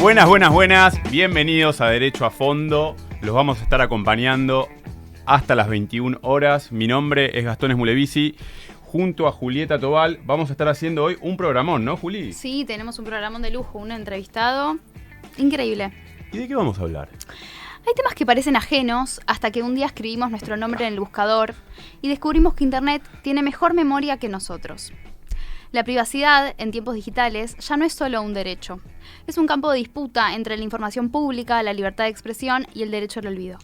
Buenas, buenas, buenas. Bienvenidos a Derecho a Fondo. Los vamos a estar acompañando hasta las 21 horas. Mi nombre es Gastón Esmulevisi. Junto a Julieta Tobal vamos a estar haciendo hoy un programón, ¿no, Juli? Sí, tenemos un programón de lujo, un entrevistado increíble. ¿Y de qué vamos a hablar? Hay temas que parecen ajenos hasta que un día escribimos nuestro nombre en el buscador y descubrimos que Internet tiene mejor memoria que nosotros. La privacidad en tiempos digitales ya no es solo un derecho. Es un campo de disputa entre la información pública, la libertad de expresión y el derecho al olvido.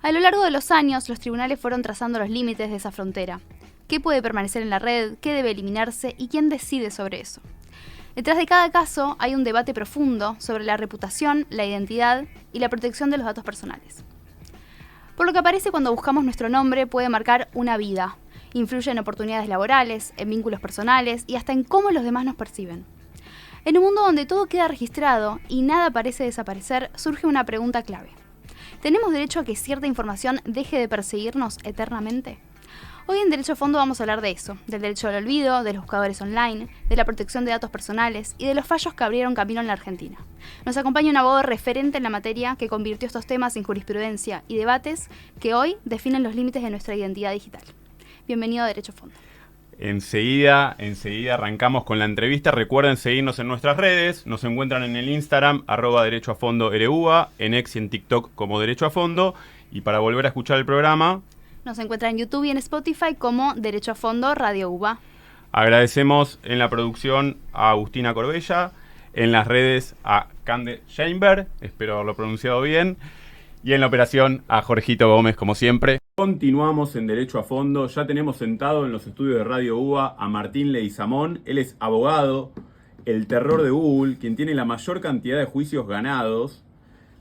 A lo largo de los años, los tribunales fueron trazando los límites de esa frontera. ¿Qué puede permanecer en la red? ¿Qué debe eliminarse? ¿Y quién decide sobre eso? Detrás de cada caso hay un debate profundo sobre la reputación, la identidad y la protección de los datos personales. Por lo que aparece cuando buscamos nuestro nombre puede marcar una vida. Influye en oportunidades laborales, en vínculos personales y hasta en cómo los demás nos perciben. En un mundo donde todo queda registrado y nada parece desaparecer, surge una pregunta clave. ¿Tenemos derecho a que cierta información deje de perseguirnos eternamente? Hoy en Derecho a Fondo vamos a hablar de eso, del derecho al olvido, de los buscadores online, de la protección de datos personales y de los fallos que abrieron camino en la Argentina. Nos acompaña un abogado referente en la materia que convirtió estos temas en jurisprudencia y debates que hoy definen los límites de nuestra identidad digital. Bienvenido a Derecho a Fondo. Enseguida arrancamos con la entrevista. Recuerden seguirnos en nuestras redes. Nos encuentran en el Instagram, @derechoafondoRUA, en X y en TikTok como Derecho a Fondo. Y para volver a escuchar el programa, nos encuentran en YouTube y en Spotify como Derecho a Fondo Radio UBA. Agradecemos en la producción a Agustina Corbella, en las redes a Cande Chamber, espero haberlo pronunciado bien, y en la operación a Jorgito Gómez, como siempre. Continuamos en Derecho a Fondo. Ya tenemos sentado en los estudios de Radio UBA a Martín Leguizamón. Él es abogado, el terror de Google, quien tiene la mayor cantidad de juicios ganados,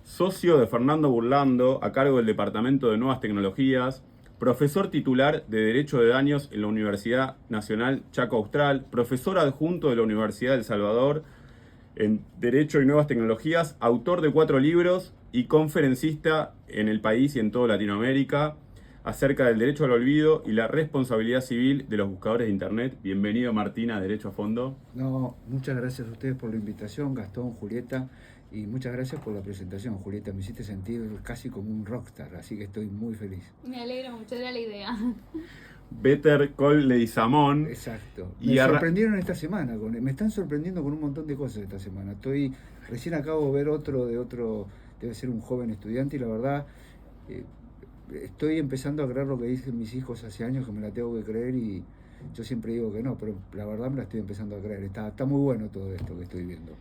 socio de Fernando Burlando, a cargo del Departamento de Nuevas Tecnologías, profesor titular de Derecho de Daños en la Universidad Nacional Chaco Austral, profesor adjunto de la Universidad de El Salvador en Derecho y Nuevas Tecnologías, autor de 4 libros y conferencista en el país y en toda Latinoamérica acerca del derecho al olvido y la responsabilidad civil de los buscadores de Internet. Bienvenido, Martín, a Derecho a Fondo. No, muchas gracias a ustedes por la invitación, Gastón, Julieta, y muchas gracias por la presentación, Julieta. Me hiciste sentir casi como un rockstar, así que estoy muy feliz. Me alegro mucho, era la idea. Better Call Leguizamón. Exacto. Me sorprendieron esta semana, me están sorprendiendo con un montón de cosas esta semana. Recién acabo de ver otro, debe ser un joven estudiante, y la verdad, estoy empezando a creer lo que dicen mis hijos hace años, que me la tengo que creer, y yo siempre digo que no, pero la verdad me la estoy empezando a creer. Está muy bueno todo esto que estoy viendo.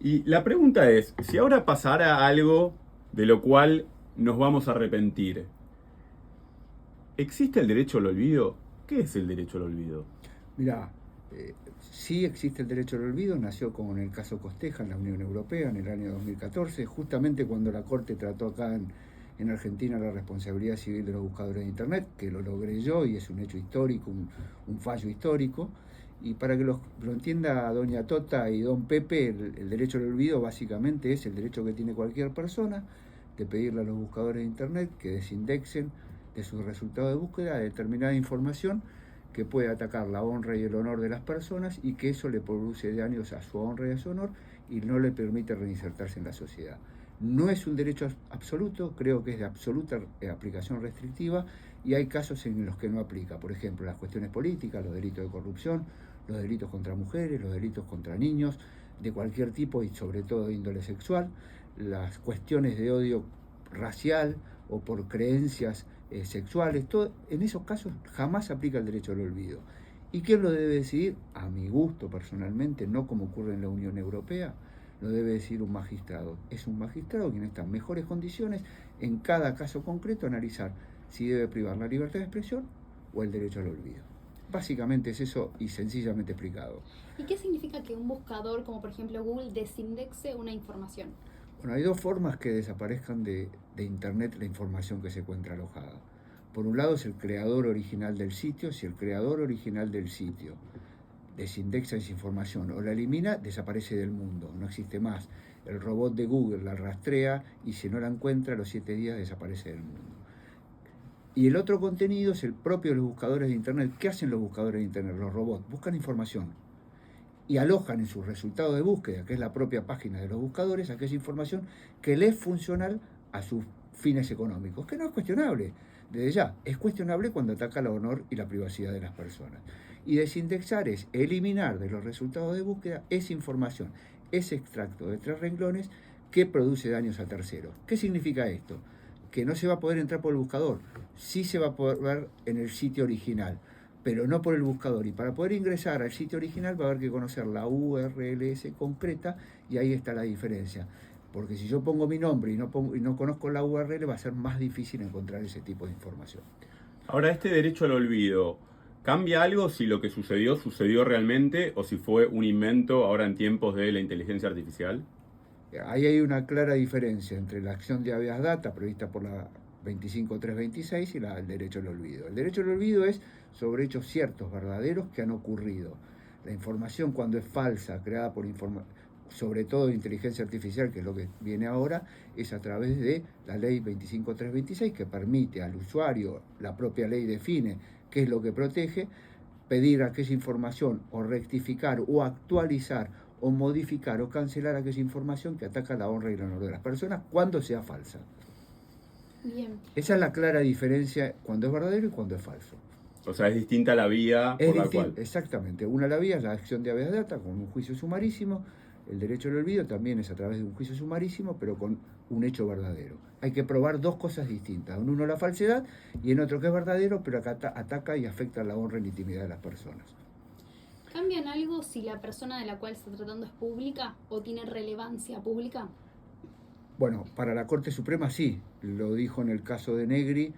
Y la pregunta es, si ahora pasara algo de lo cual nos vamos a arrepentir, ¿existe el derecho al olvido? ¿Qué es el derecho al olvido? Mirá, sí existe el derecho al olvido, nació con el caso Costeja en la Unión Europea en el año 2014, justamente cuando la Corte trató acá en Argentina la responsabilidad civil de los buscadores de Internet, que lo logré yo y es un hecho histórico, un fallo histórico. Y para que lo entienda doña Tota y don Pepe, el derecho al olvido básicamente es el derecho que tiene cualquier persona de pedirle a los buscadores de Internet que desindexen de sus resultados de búsqueda determinada información que puede atacar la honra y el honor de las personas y que eso le produce daños a su honra y a su honor y no le permite reinsertarse en la sociedad. No es un derecho absoluto, creo que es de absoluta aplicación restrictiva y hay casos en los que no aplica. Por ejemplo, las cuestiones políticas, los delitos de corrupción, los delitos contra mujeres, los delitos contra niños, de cualquier tipo y sobre todo de índole sexual, las cuestiones de odio racial o por creencias sexuales, en esos casos jamás aplica el derecho al olvido. ¿Y quién lo debe decidir? A mi gusto personalmente, no como ocurre en la Unión Europea, lo debe decidir un magistrado. Es un magistrado quien está en mejores condiciones en cada caso concreto analizar si debe privar la libertad de expresión o el derecho al olvido. Básicamente es eso y sencillamente explicado. ¿Y qué significa que un buscador, como por ejemplo Google, desindexe una información? Bueno, hay 2 formas que desaparezcan de Internet la información que se encuentra alojada. Por un lado es el creador original del sitio. Si el creador original del sitio desindexa esa información o la elimina, desaparece del mundo, no existe más. El robot de Google la rastrea y si no la encuentra a los 7 días desaparece del mundo. Y el otro contenido es el propio de los buscadores de Internet. ¿Qué hacen los buscadores de Internet? Los robots buscan información y alojan en sus resultados de búsqueda, que es la propia página de los buscadores, aquella información que les es funcional a sus fines económicos, que no es cuestionable, desde ya, es cuestionable cuando ataca el honor y la privacidad de las personas. Y desindexar es eliminar de los resultados de búsqueda esa información, ese extracto de 3 renglones que produce daños a terceros. ¿Qué significa esto? Que no se va a poder entrar por el buscador, sí se va a poder ver en el sitio original, pero no por el buscador. Y para poder ingresar al sitio original va a haber que conocer la URLs concreta, y ahí está la diferencia. Porque si yo pongo mi nombre y no conozco la URL, va a ser más difícil encontrar ese tipo de información. Ahora, este derecho al olvido, ¿cambia algo si lo que sucedió realmente o si fue un invento ahora en tiempos de la inteligencia artificial? Ahí hay una clara diferencia entre la acción de habeas data prevista por la 25326 y el derecho al olvido. El derecho al olvido es sobre hechos ciertos, verdaderos, que han ocurrido. La información, cuando es falsa, creada por sobre todo de inteligencia artificial, que es lo que viene ahora, es a través de la ley 25326, que permite al usuario, la propia ley define qué es lo que protege, pedir aquella información o rectificar o actualizar o modificar o cancelar aquella información que ataca la honra y el honor de las personas cuando sea falsa. Bien. Esa es la clara diferencia cuando es verdadero y cuando es falso. O sea, es distinta la vía por la cual. Exactamente. La vía es la acción de habeas data con un juicio sumarísimo. El derecho al olvido también es a través de un juicio sumarísimo, pero con un hecho verdadero. Hay que probar dos cosas distintas. En uno la falsedad y en otro que es verdadero, pero acá ataca y afecta la honra y la intimidad de las personas. ¿Cambian algo si la persona de la cual está tratando es pública o tiene relevancia pública? Bueno, para la Corte Suprema sí, lo dijo en el caso de Negri,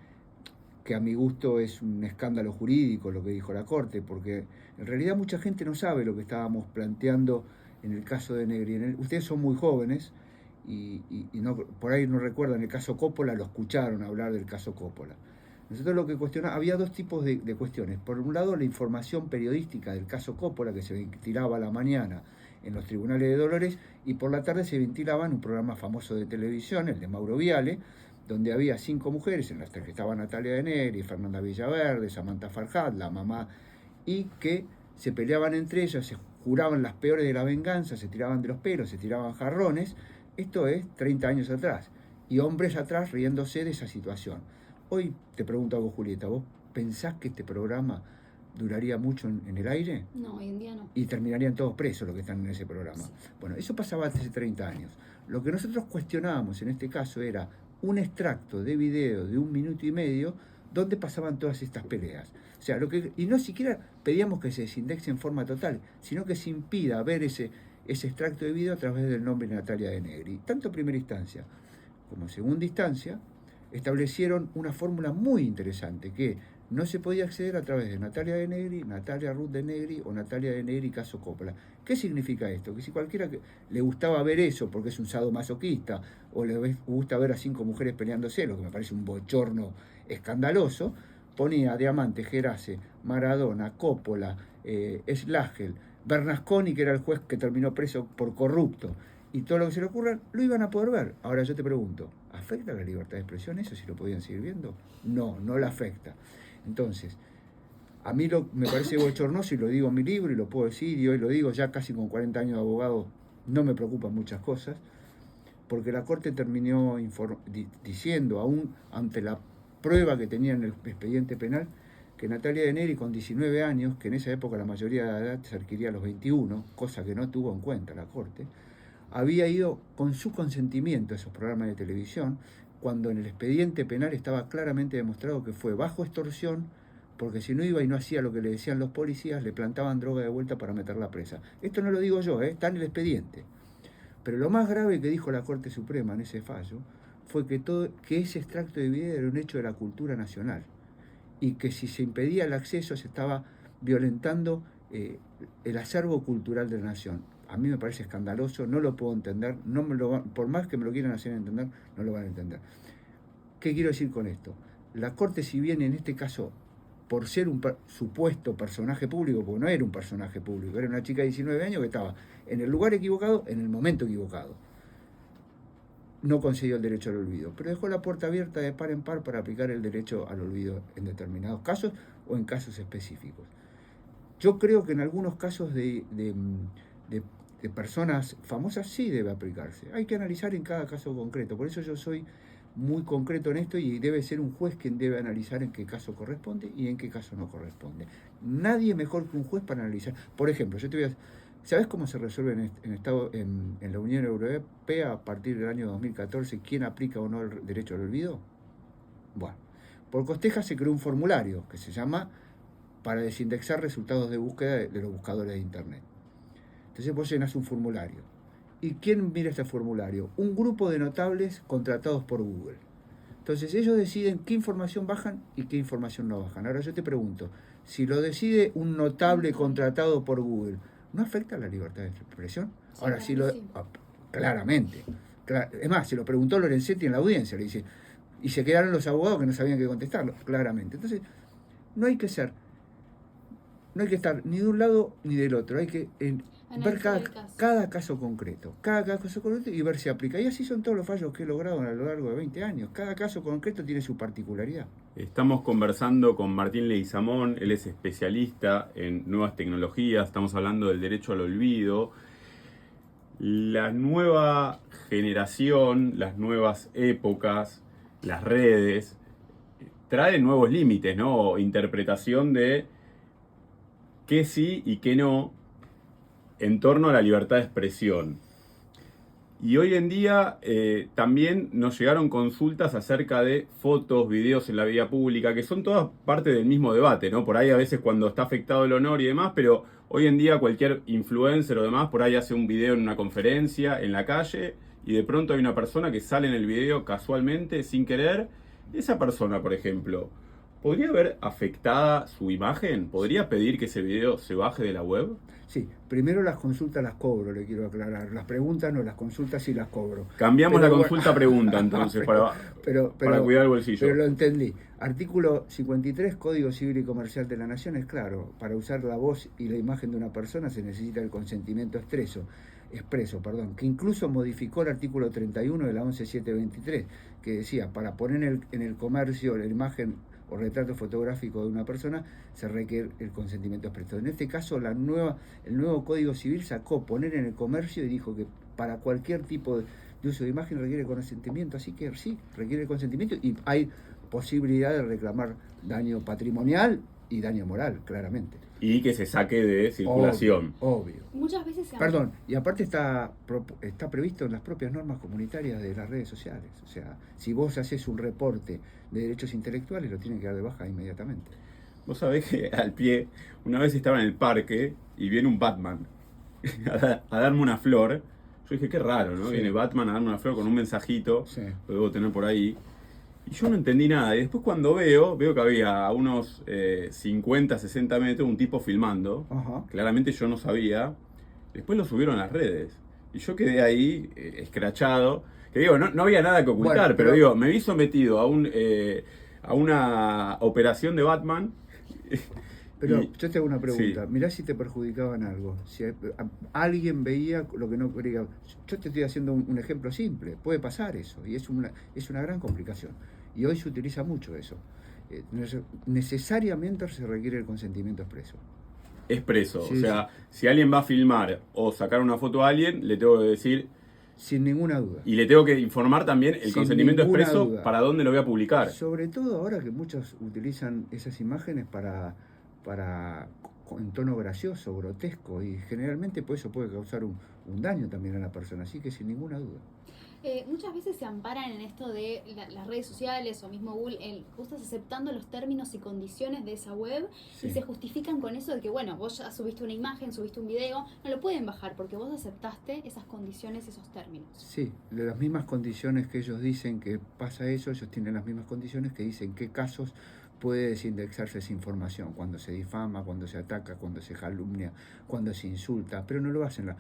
que a mi gusto es un escándalo jurídico lo que dijo la Corte, porque en realidad mucha gente no sabe lo que estábamos planteando en el caso de Negri. Ustedes son muy jóvenes y no, por ahí no recuerdan el caso Coppola, lo escucharon hablar del caso Coppola. Nosotros lo que cuestionamos, había dos tipos de cuestiones. Por un lado, la información periodística del caso Coppola, que se ventilaba a la mañana en los tribunales de Dolores, y por la tarde se ventilaba en un programa famoso de televisión, el de Mauro Viale, donde había 5 mujeres, en las que estaba Natalia de Negri, Fernanda Villaverde, Samantha Farhat, la mamá, y que se peleaban entre ellas, se juraban las peores de la venganza, se tiraban de los pelos, se tiraban jarrones. Esto es 30 años atrás, y hombres atrás riéndose de esa situación. Hoy te pregunto a vos, Julieta, ¿vos pensás que este programa duraría mucho en el aire? No, hoy en día no. Y terminarían todos presos los que están en ese programa. Sí. Bueno, eso pasaba hace 30 años. Lo que nosotros cuestionábamos en este caso era un extracto de video de 1 minuto y medio donde pasaban todas estas peleas. O sea, y no siquiera pedíamos que se desindexe en forma total, sino que se impida ver ese extracto de video a través del nombre Natalia de Negri. Tanto en primera instancia como en segunda instancia, establecieron una fórmula muy interesante, que no se podía acceder a través de Natalia de Negri, Natalia Ruth de Negri o Natalia de Negri caso Coppola. ¿Qué significa esto? Que si cualquiera le gustaba ver eso porque es un sadomasoquista o le gusta ver a 5 mujeres peleándose, lo que me parece un bochorno escandaloso, ponía Diamante, Gerace, Maradona, Coppola, Slagel, Bernasconi, que era el juez que terminó preso por corrupto, y todo lo que se le ocurra, lo iban a poder ver. Ahora yo te pregunto, ¿afecta la libertad de expresión eso si lo podían seguir viendo? No, no la afecta. Entonces, a mí me parece bochornoso, y lo digo en mi libro y lo puedo decir, y hoy lo digo ya casi con 40 años de abogado, no me preocupan muchas cosas, porque la Corte terminó diciendo, aún ante la prueba que tenía en el expediente penal, que Natalia de Negri, con 19 años, que en esa época la mayoría de edad se adquiría a los 21, cosa que no tuvo en cuenta la Corte, había ido con su consentimiento a esos programas de televisión, cuando en el expediente penal estaba claramente demostrado que fue bajo extorsión, porque si no iba y no hacía lo que le decían los policías, le plantaban droga de vuelta para meterla presa. Esto no lo digo yo, está en el expediente. Pero lo más grave que dijo la Corte Suprema en ese fallo fue que ese extracto de video era un hecho de la cultura nacional, y que si se impedía el acceso se estaba violentando el acervo cultural de la nación. A mí me parece escandaloso, no lo puedo entender, por más que me lo quieran hacer entender, no lo van a entender. ¿Qué quiero decir con esto? La Corte, si bien en este caso, por ser un supuesto personaje público, porque no era un personaje público, era una chica de 19 años que estaba en el lugar equivocado, en el momento equivocado, no concedió el derecho al olvido, pero dejó la puerta abierta de par en par para aplicar el derecho al olvido en determinados casos o en casos específicos. Yo creo que en algunos casos de personas famosas sí debe aplicarse. Hay que analizar en cada caso concreto. Por eso yo soy muy concreto en esto y debe ser un juez quien debe analizar en qué caso corresponde y en qué caso no corresponde. Nadie mejor que un juez para analizar. Por ejemplo, yo te voy a... ¿Sabes cómo se resuelve en la Unión Europea a partir del año 2014 quién aplica o no el derecho al olvido? Bueno, por Costeja se creó un formulario que se llama para desindexar resultados de búsqueda de los buscadores de Internet. Entonces vos llenas un formulario. ¿Y quién mira este formulario? Un grupo de notables contratados por Google. Entonces ellos deciden qué información bajan y qué información no bajan. Ahora yo te pregunto, si lo decide un notable contratado por Google, ¿no afecta la libertad de expresión? Sí, ahora, si lo... sí. Claramente. Es más, se lo preguntó Lorenzetti en la audiencia, le dice, y se quedaron los abogados que no sabían qué contestarlo, claramente. Entonces, no hay que estar ni de un lado ni del otro, hay que ver cada caso concreto y ver si aplica. Y así son todos los fallos que he logrado a lo largo de 20 años. Cada caso concreto tiene su particularidad. Estamos conversando con Martín Leguizamón, él es especialista en nuevas tecnologías, estamos hablando del derecho al olvido. La nueva generación, las nuevas épocas, las redes, traen nuevos límites, ¿no? Interpretación de qué sí y qué no en torno a la libertad de expresión. Y hoy en día también nos llegaron consultas acerca de fotos, videos en la vía pública, que son todas parte del mismo debate, ¿no? Por ahí a veces cuando está afectado el honor y demás, pero hoy en día cualquier influencer o demás por ahí hace un video en una conferencia, en la calle, y de pronto hay una persona que sale en el video casualmente, sin querer. Esa persona, por ejemplo, ¿podría ver afectada su imagen? ¿Podría pedir que ese video se baje de la web? Sí, primero las consultas las cobro, le quiero aclarar. Las preguntas no, las consultas sí las cobro. Cambiamos la consulta a pregunta entonces para cuidar el bolsillo. Pero lo entendí. Artículo 53, Código Civil y Comercial de la Nación es claro. Para usar la voz y la imagen de una persona se necesita el consentimiento expreso, que incluso modificó el artículo 31 de la 11723, que decía, para poner en el comercio la imagen o retrato fotográfico de una persona, se requiere el consentimiento expreso. En este caso, el nuevo Código Civil sacó poner en el comercio y dijo que para cualquier tipo de uso de imagen requiere consentimiento, así que sí, requiere consentimiento y hay posibilidad de reclamar daño patrimonial y daño moral, claramente. Y que se saque de circulación. Obvio. Muchas veces Perdón, y aparte está previsto en las propias normas comunitarias de las redes sociales. O sea, si vos haces un reporte de derechos intelectuales, lo tienen que dar de baja inmediatamente. Vos sabés que al pie, una vez estaba en el parque y viene un Batman a darme una flor. Yo dije, qué raro, ¿no? Sí. Viene Batman a darme una flor con un mensajito, Sí. lo debo tener por ahí. Y yo no entendí nada. Y después cuando veo que había a unos 50, 60 metros un tipo filmando. Ajá. Claramente yo no sabía. Después lo subieron a las redes. Y yo quedé ahí escrachado. Que digo, no había nada que ocultar, Bueno, pero digo, me vi sometido a una operación de Batman. Pero Y- yo te hago una pregunta. sí. Mirá si te perjudicaban algo. Si alguien veía lo que no quería. Yo te estoy haciendo un ejemplo simple. Puede pasar eso. Y es una gran complicación. Y hoy se utiliza mucho eso. Necesariamente se requiere el consentimiento expreso. Expreso. Sí, o sea, si alguien va a filmar o sacar una foto a alguien, le tengo que decir, Sin ninguna duda. y le tengo que informar también el Sin consentimiento ninguna expreso duda. para dónde lo voy a publicar. Sobre todo ahora que muchos utilizan esas imágenes en tono gracioso, grotesco, y generalmente pues eso puede causar un daño también a la persona, así que sin ninguna duda. Muchas veces se amparan en esto de las redes sociales o mismo Google, vos estás aceptando los términos y condiciones de esa web Sí. y se justifican con eso de que, bueno, vos ya subiste una imagen, subiste un video, no lo pueden bajar porque vos aceptaste esas condiciones, esos términos. Sí, de las mismas condiciones que ellos dicen que pasa eso, ellos tienen las mismas condiciones que dicen qué casos puede desindexarse esa información, cuando se difama, cuando se ataca, cuando se calumnia, cuando se insulta, pero no lo hacen.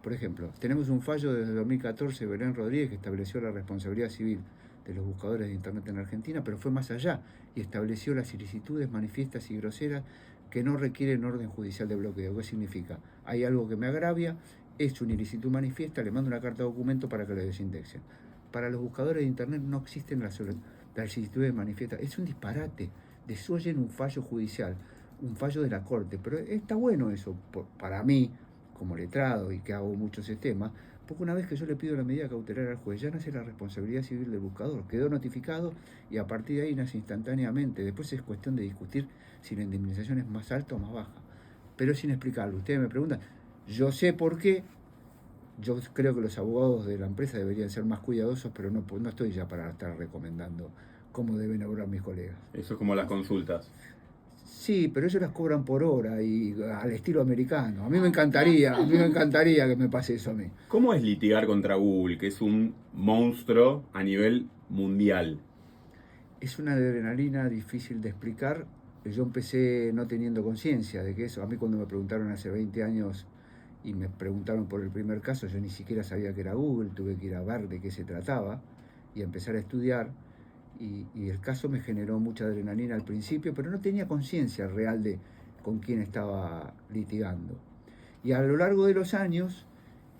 Por ejemplo, tenemos un fallo desde 2014 de Belén Rodríguez que estableció la responsabilidad civil de los buscadores de Internet en Argentina, pero fue más allá y estableció las ilicitudes manifiestas y groseras que no requieren orden judicial de bloqueo. ¿Qué significa? Hay algo que me agravia, es una ilicitud manifiesta, le mando una carta de documento para que lo desindexen. Para los buscadores de Internet no existen las ilicitudes manifiestas. Es un disparate. Desoyen un fallo judicial, un fallo de la Corte, pero está bueno eso para mí, como letrado y que hago muchos sistemas, porque una vez que yo le pido la medida cautelar al juez, ya nace la responsabilidad civil del buscador, quedó notificado y a partir de ahí nace instantáneamente. Después es cuestión de discutir si la indemnización es más alta o más baja, pero es inexplicable. Ustedes me preguntan, yo sé por qué. Yo creo que los abogados de la empresa deberían ser más cuidadosos, pero no estoy ya para estar recomendando cómo deben obrar mis colegas. Eso es como las consultas. Sí, pero ellos las cobran por hora y al estilo americano. A mí me encantaría que me pase eso a mí. ¿Cómo es litigar contra Google, que es un monstruo a nivel mundial? Es una adrenalina difícil de explicar. Yo empecé no teniendo conciencia de que eso. A mí cuando me preguntaron hace 20 años y me preguntaron por el primer caso, yo ni siquiera sabía que era Google, tuve que ir a ver de qué se trataba y empezar a estudiar. Y el caso me generó mucha adrenalina al principio, pero no tenía conciencia real de con quién estaba litigando. Y a lo largo de los años,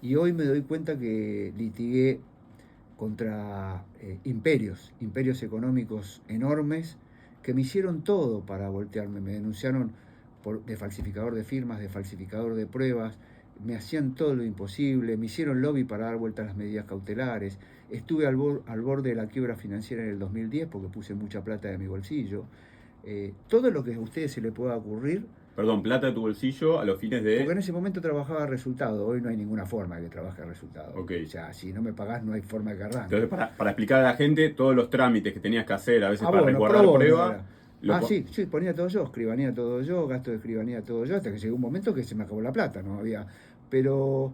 y hoy me doy cuenta que litigué contra imperios económicos enormes que me hicieron todo para voltearme. Me denunciaron de falsificador de firmas, de falsificador de pruebas, me hacían todo lo imposible, me hicieron lobby para dar vuelta a las medidas cautelares. Estuve al borde de la quiebra financiera en el 2010 porque puse mucha plata de mi bolsillo. Todo lo que a ustedes se les pueda ocurrir. Perdón, plata de tu bolsillo a los fines de... Porque en ese momento trabajaba resultado, hoy no hay ninguna forma de que trabaje resultado. Okay. O sea, si no me pagás no hay forma de que arranque. Entonces, para explicar a la gente todos los trámites que tenías que hacer, a veces para resguardar prueba... Sí, ponía todo yo, escribanía todo yo, gasto de escribanía todo yo, hasta que llegó un momento que se me acabó la plata, no había... Pero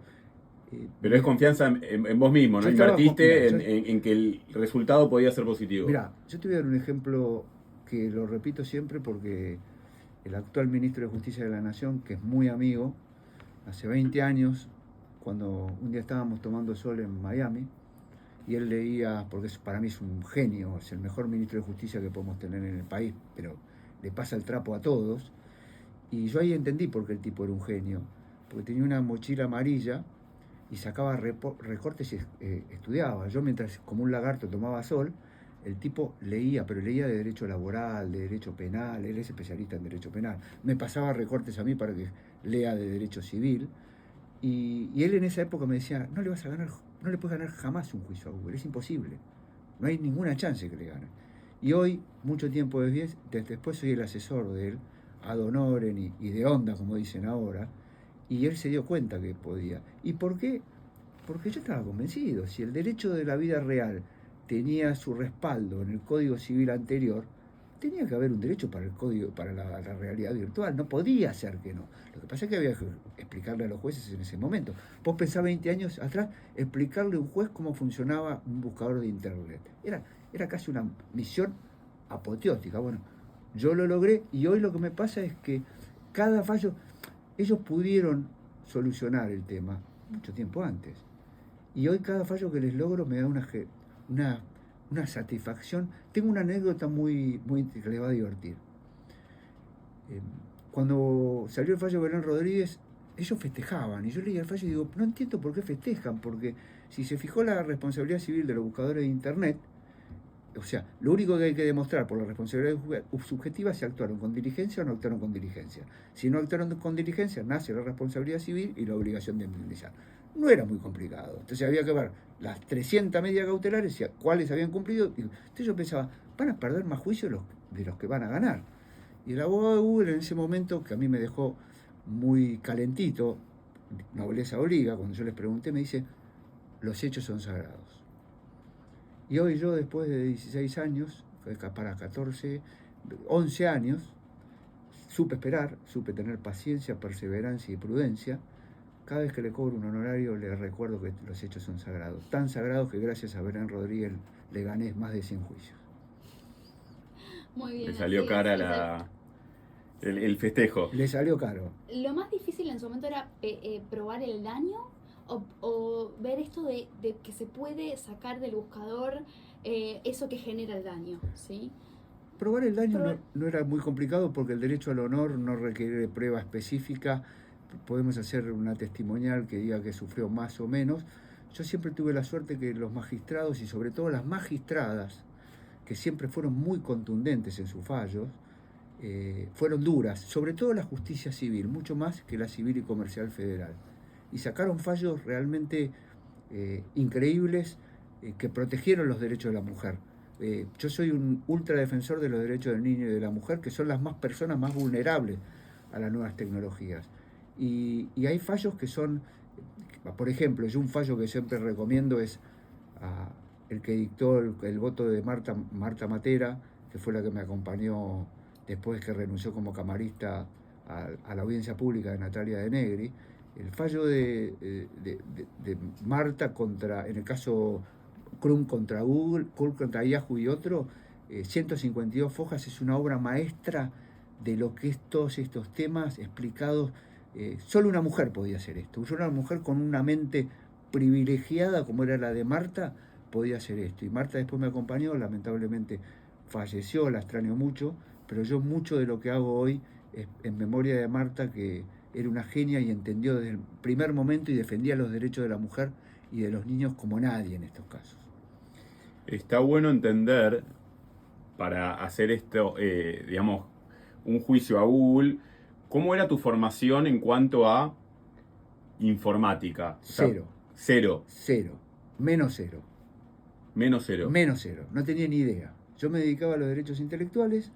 es confianza en vos mismo, ¿no? Invertiste en que el resultado podía ser positivo. Mira, yo te voy a dar un ejemplo que lo repito siempre porque el actual ministro de Justicia de la Nación, que es muy amigo, hace 20 años, cuando un día estábamos tomando sol en Miami, y él leía, porque para mí es un genio, es el mejor ministro de Justicia que podemos tener en el país, pero le pasa el trapo a todos, y yo ahí entendí por qué el tipo era un genio, porque tenía una mochila amarilla y sacaba recortes y estudiaba. Yo mientras como un lagarto tomaba sol, el tipo leía, pero leía de derecho laboral, de derecho penal, él es especialista en derecho penal. Me pasaba recortes a mí para que lea de derecho civil. Y él en esa época me decía, no le puedes ganar jamás un juicio a Google, es imposible. No hay ninguna chance que le gane. Y hoy, mucho tiempo después soy el asesor de él, ad honorem y de onda, como dicen ahora, y él se dio cuenta que podía. ¿Y por qué? Porque yo estaba convencido, si el derecho de la vida real tenía su respaldo en el Código Civil anterior, tenía que haber un derecho para el código, para la realidad virtual, no podía ser que no. Lo que pasa es que había que explicarle a los jueces en ese momento. Vos pensás 20 años atrás, explicarle a un juez cómo funcionaba un buscador de internet. Era casi una misión apoteótica. Bueno, yo lo logré y hoy lo que me pasa es que cada fallo, ellos pudieron solucionar el tema mucho tiempo antes. Y hoy cada fallo que les logro me da una satisfacción. Tengo una anécdota muy que les va a divertir. Cuando salió el fallo de Belén Rodríguez, ellos festejaban. Y yo leía el fallo y digo, no entiendo por qué festejan, porque si se fijó la responsabilidad civil de los buscadores de Internet, o sea, lo único que hay que demostrar por la responsabilidad subjetiva es si actuaron con diligencia o no actuaron con diligencia. Si no actuaron con diligencia, nace la responsabilidad civil y la obligación de indemnizar. No era muy complicado. Entonces había que ver las 300 medidas cautelares, cuáles habían cumplido. Entonces yo pensaba, van a perder más juicios de los que van a ganar. Y el abogado de Google en ese momento, que a mí me dejó muy calentito, nobleza obliga, cuando yo les pregunté, me dice, los hechos son sagrados. Y hoy yo, después de 16 años, para 14, 11 años, supe esperar, supe tener paciencia, perseverancia y prudencia. Cada vez que le cobro un honorario le recuerdo que los hechos son sagrados. Tan sagrados que gracias a Belén Rodríguez le gané más de 100 juicios. Muy bien. Le salió cara el festejo. Le salió caro. Lo más difícil en su momento era probar el daño o ver esto de que se puede sacar del buscador eso que genera el daño, ¿sí? Probar el daño no era muy complicado porque el derecho al honor no requiere prueba específica. Podemos hacer una testimonial que diga que sufrió más o menos. Yo siempre tuve la suerte que los magistrados y sobre todo las magistradas, que siempre fueron muy contundentes en sus fallos, fueron duras, sobre todo la justicia civil, mucho más que la civil y comercial federal. Y sacaron fallos realmente increíbles que protegieron los derechos de la mujer. Yo soy un ultradefensor de los derechos del niño y de la mujer, que son las personas más vulnerables a las nuevas tecnologías. Y hay fallos que son, por ejemplo, yo un fallo que siempre recomiendo es el que dictó el voto de Marta Matera, que fue la que me acompañó después que renunció como camarista a la audiencia pública de Natalia de Negri. El fallo de Marta en el caso Crum contra Google, Crum contra Yahoo y otro, 152 fojas, es una obra maestra de lo que es todos estos temas explicados. Solo una mujer podía hacer esto, solo una mujer con una mente privilegiada como era la de Marta podía hacer esto. Y Marta después me acompañó, lamentablemente falleció, la extraño mucho, pero yo mucho de lo que hago hoy es en memoria de Marta, que era una genia y entendió desde el primer momento y defendía los derechos de la mujer y de los niños como nadie en estos casos. Está bueno entender, para hacer esto, digamos, un juicio a Google, ¿cómo era tu formación en cuanto a informática? Cero. Cero. Cero. Menos cero. Menos cero. Menos cero. No tenía ni idea. Yo me dedicaba a los derechos intelectuales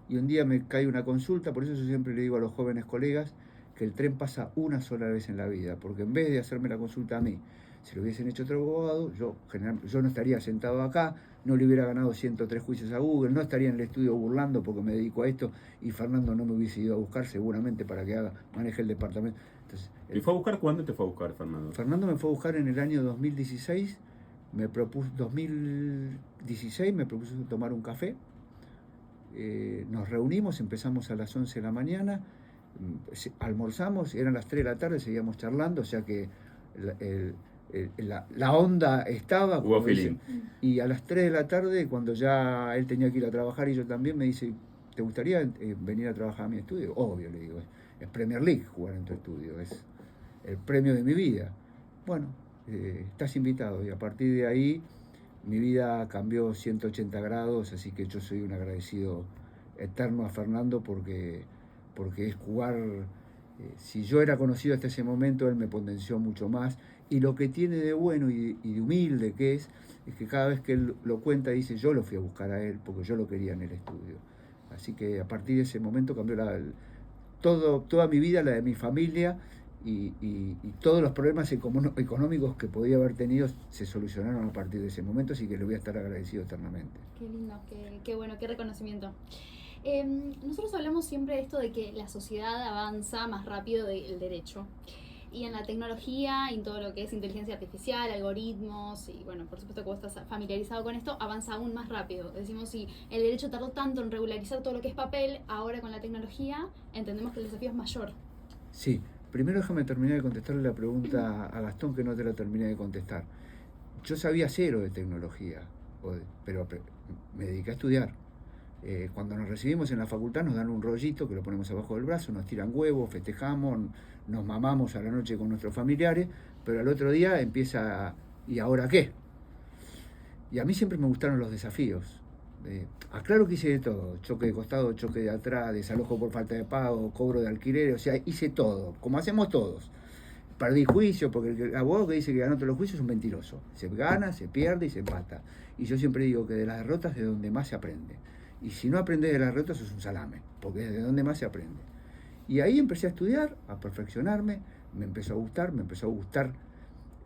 y un día me cae una consulta, por eso yo siempre le digo a los jóvenes colegas que el tren pasa una sola vez en la vida, porque en vez de hacerme la consulta a mí, si lo hubiesen hecho otro abogado, yo no estaría sentado acá, no le hubiera ganado 103 juicios a Google, no estaría en el estudio burlando porque me dedico a esto y Fernando no me hubiese ido a buscar seguramente para que maneje el departamento. Entonces, ¿Te fue a buscar? ¿Cuándo te fue a buscar, Fernando? Fernando me fue a buscar en el año 2016, 2016 me propuso tomar un café, nos reunimos, empezamos a las 11 de la mañana, almorzamos, eran las 3 de la tarde, seguíamos charlando, o sea que la onda estaba. Hubo feeling. Y a las 3 de la tarde, cuando ya él tenía que ir a trabajar y yo también, me dice, ¿te gustaría venir a trabajar a mi estudio? Obvio, le digo, es Premier League jugar en tu estudio, es el premio de mi vida. Bueno, estás invitado. Y a partir de ahí mi vida cambió 180 grados, así que yo soy un agradecido eterno a Fernando porque es jugar. Si yo era conocido hasta ese momento, él me potenció mucho más. Y lo que tiene de bueno y de humilde que es que cada vez que él lo cuenta dice, yo lo fui a buscar a él porque yo lo quería en el estudio. Así que a partir de ese momento cambió toda mi vida, la de mi familia, y todos los problemas económicos que podía haber tenido se solucionaron a partir de ese momento, así que le voy a estar agradecido eternamente. Qué lindo, qué bueno, qué reconocimiento. Nosotros hablamos siempre de esto de que la sociedad avanza más rápido del derecho. Y en la tecnología y en todo lo que es inteligencia artificial, algoritmos, y bueno, por supuesto que vos estás familiarizado con esto, avanza aún más rápido. Decimos, si el derecho tardó tanto en regularizar todo lo que es papel, ahora con la tecnología entendemos que el desafío es mayor. Sí, primero déjame terminar de contestarle la pregunta a Gastón, que no te la terminé de contestar. Yo sabía cero de tecnología, pero me dediqué a estudiar. Cuando nos recibimos en la facultad nos dan un rollito que lo ponemos abajo del brazo, nos tiran huevos, festejamos, nos mamamos a la noche con nuestros familiares, pero al otro día empieza, ¿y ahora qué? Y a mí siempre me gustaron los desafíos. Aclaro que hice de todo, choque de costado, choque de atrás, desalojo por falta de pago, cobro de alquiler, o sea, hice todo, como hacemos todos. Perdí juicio, porque el abogado que dice que ganó todos los juicios es un mentiroso. Se gana, se pierde y se empata. Y yo siempre digo que de las derrotas es de donde más se aprende. Y si no aprendes de las derrotas es un salame, porque es de donde más se aprende. Y ahí empecé a estudiar, a perfeccionarme, me empezó a gustar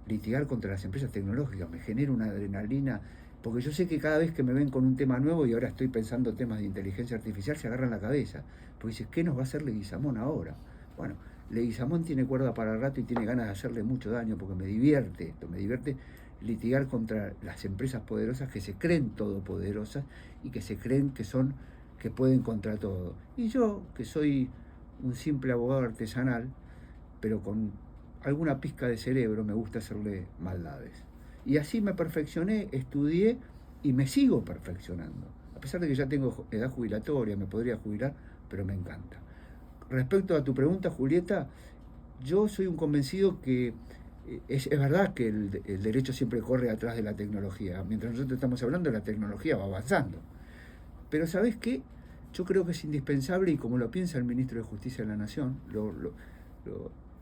litigar contra las empresas tecnológicas, me genera una adrenalina, porque yo sé que cada vez que me ven con un tema nuevo, y ahora estoy pensando temas de inteligencia artificial, se agarran la cabeza, porque dices, ¿qué nos va a hacer Leguizamón ahora? Bueno, Leguizamón tiene cuerda para rato y tiene ganas de hacerle mucho daño, porque me divierte esto, me divierte litigar contra las empresas poderosas que se creen todopoderosas y que se creen que pueden contra todo. Y yo, que soy un simple abogado artesanal, pero con alguna pizca de cerebro, me gusta hacerle maldades. Y así me perfeccioné, estudié y me sigo perfeccionando. A pesar de que ya tengo edad jubilatoria, me podría jubilar, pero me encanta. Respecto a tu pregunta, Julieta, yo soy un convencido que es verdad que el derecho siempre corre atrás de la tecnología. Mientras nosotros estamos hablando, la tecnología va avanzando. Pero ¿sabés qué? yo creo que es indispensable, y como lo piensa el ministro de Justicia de la Nación, lo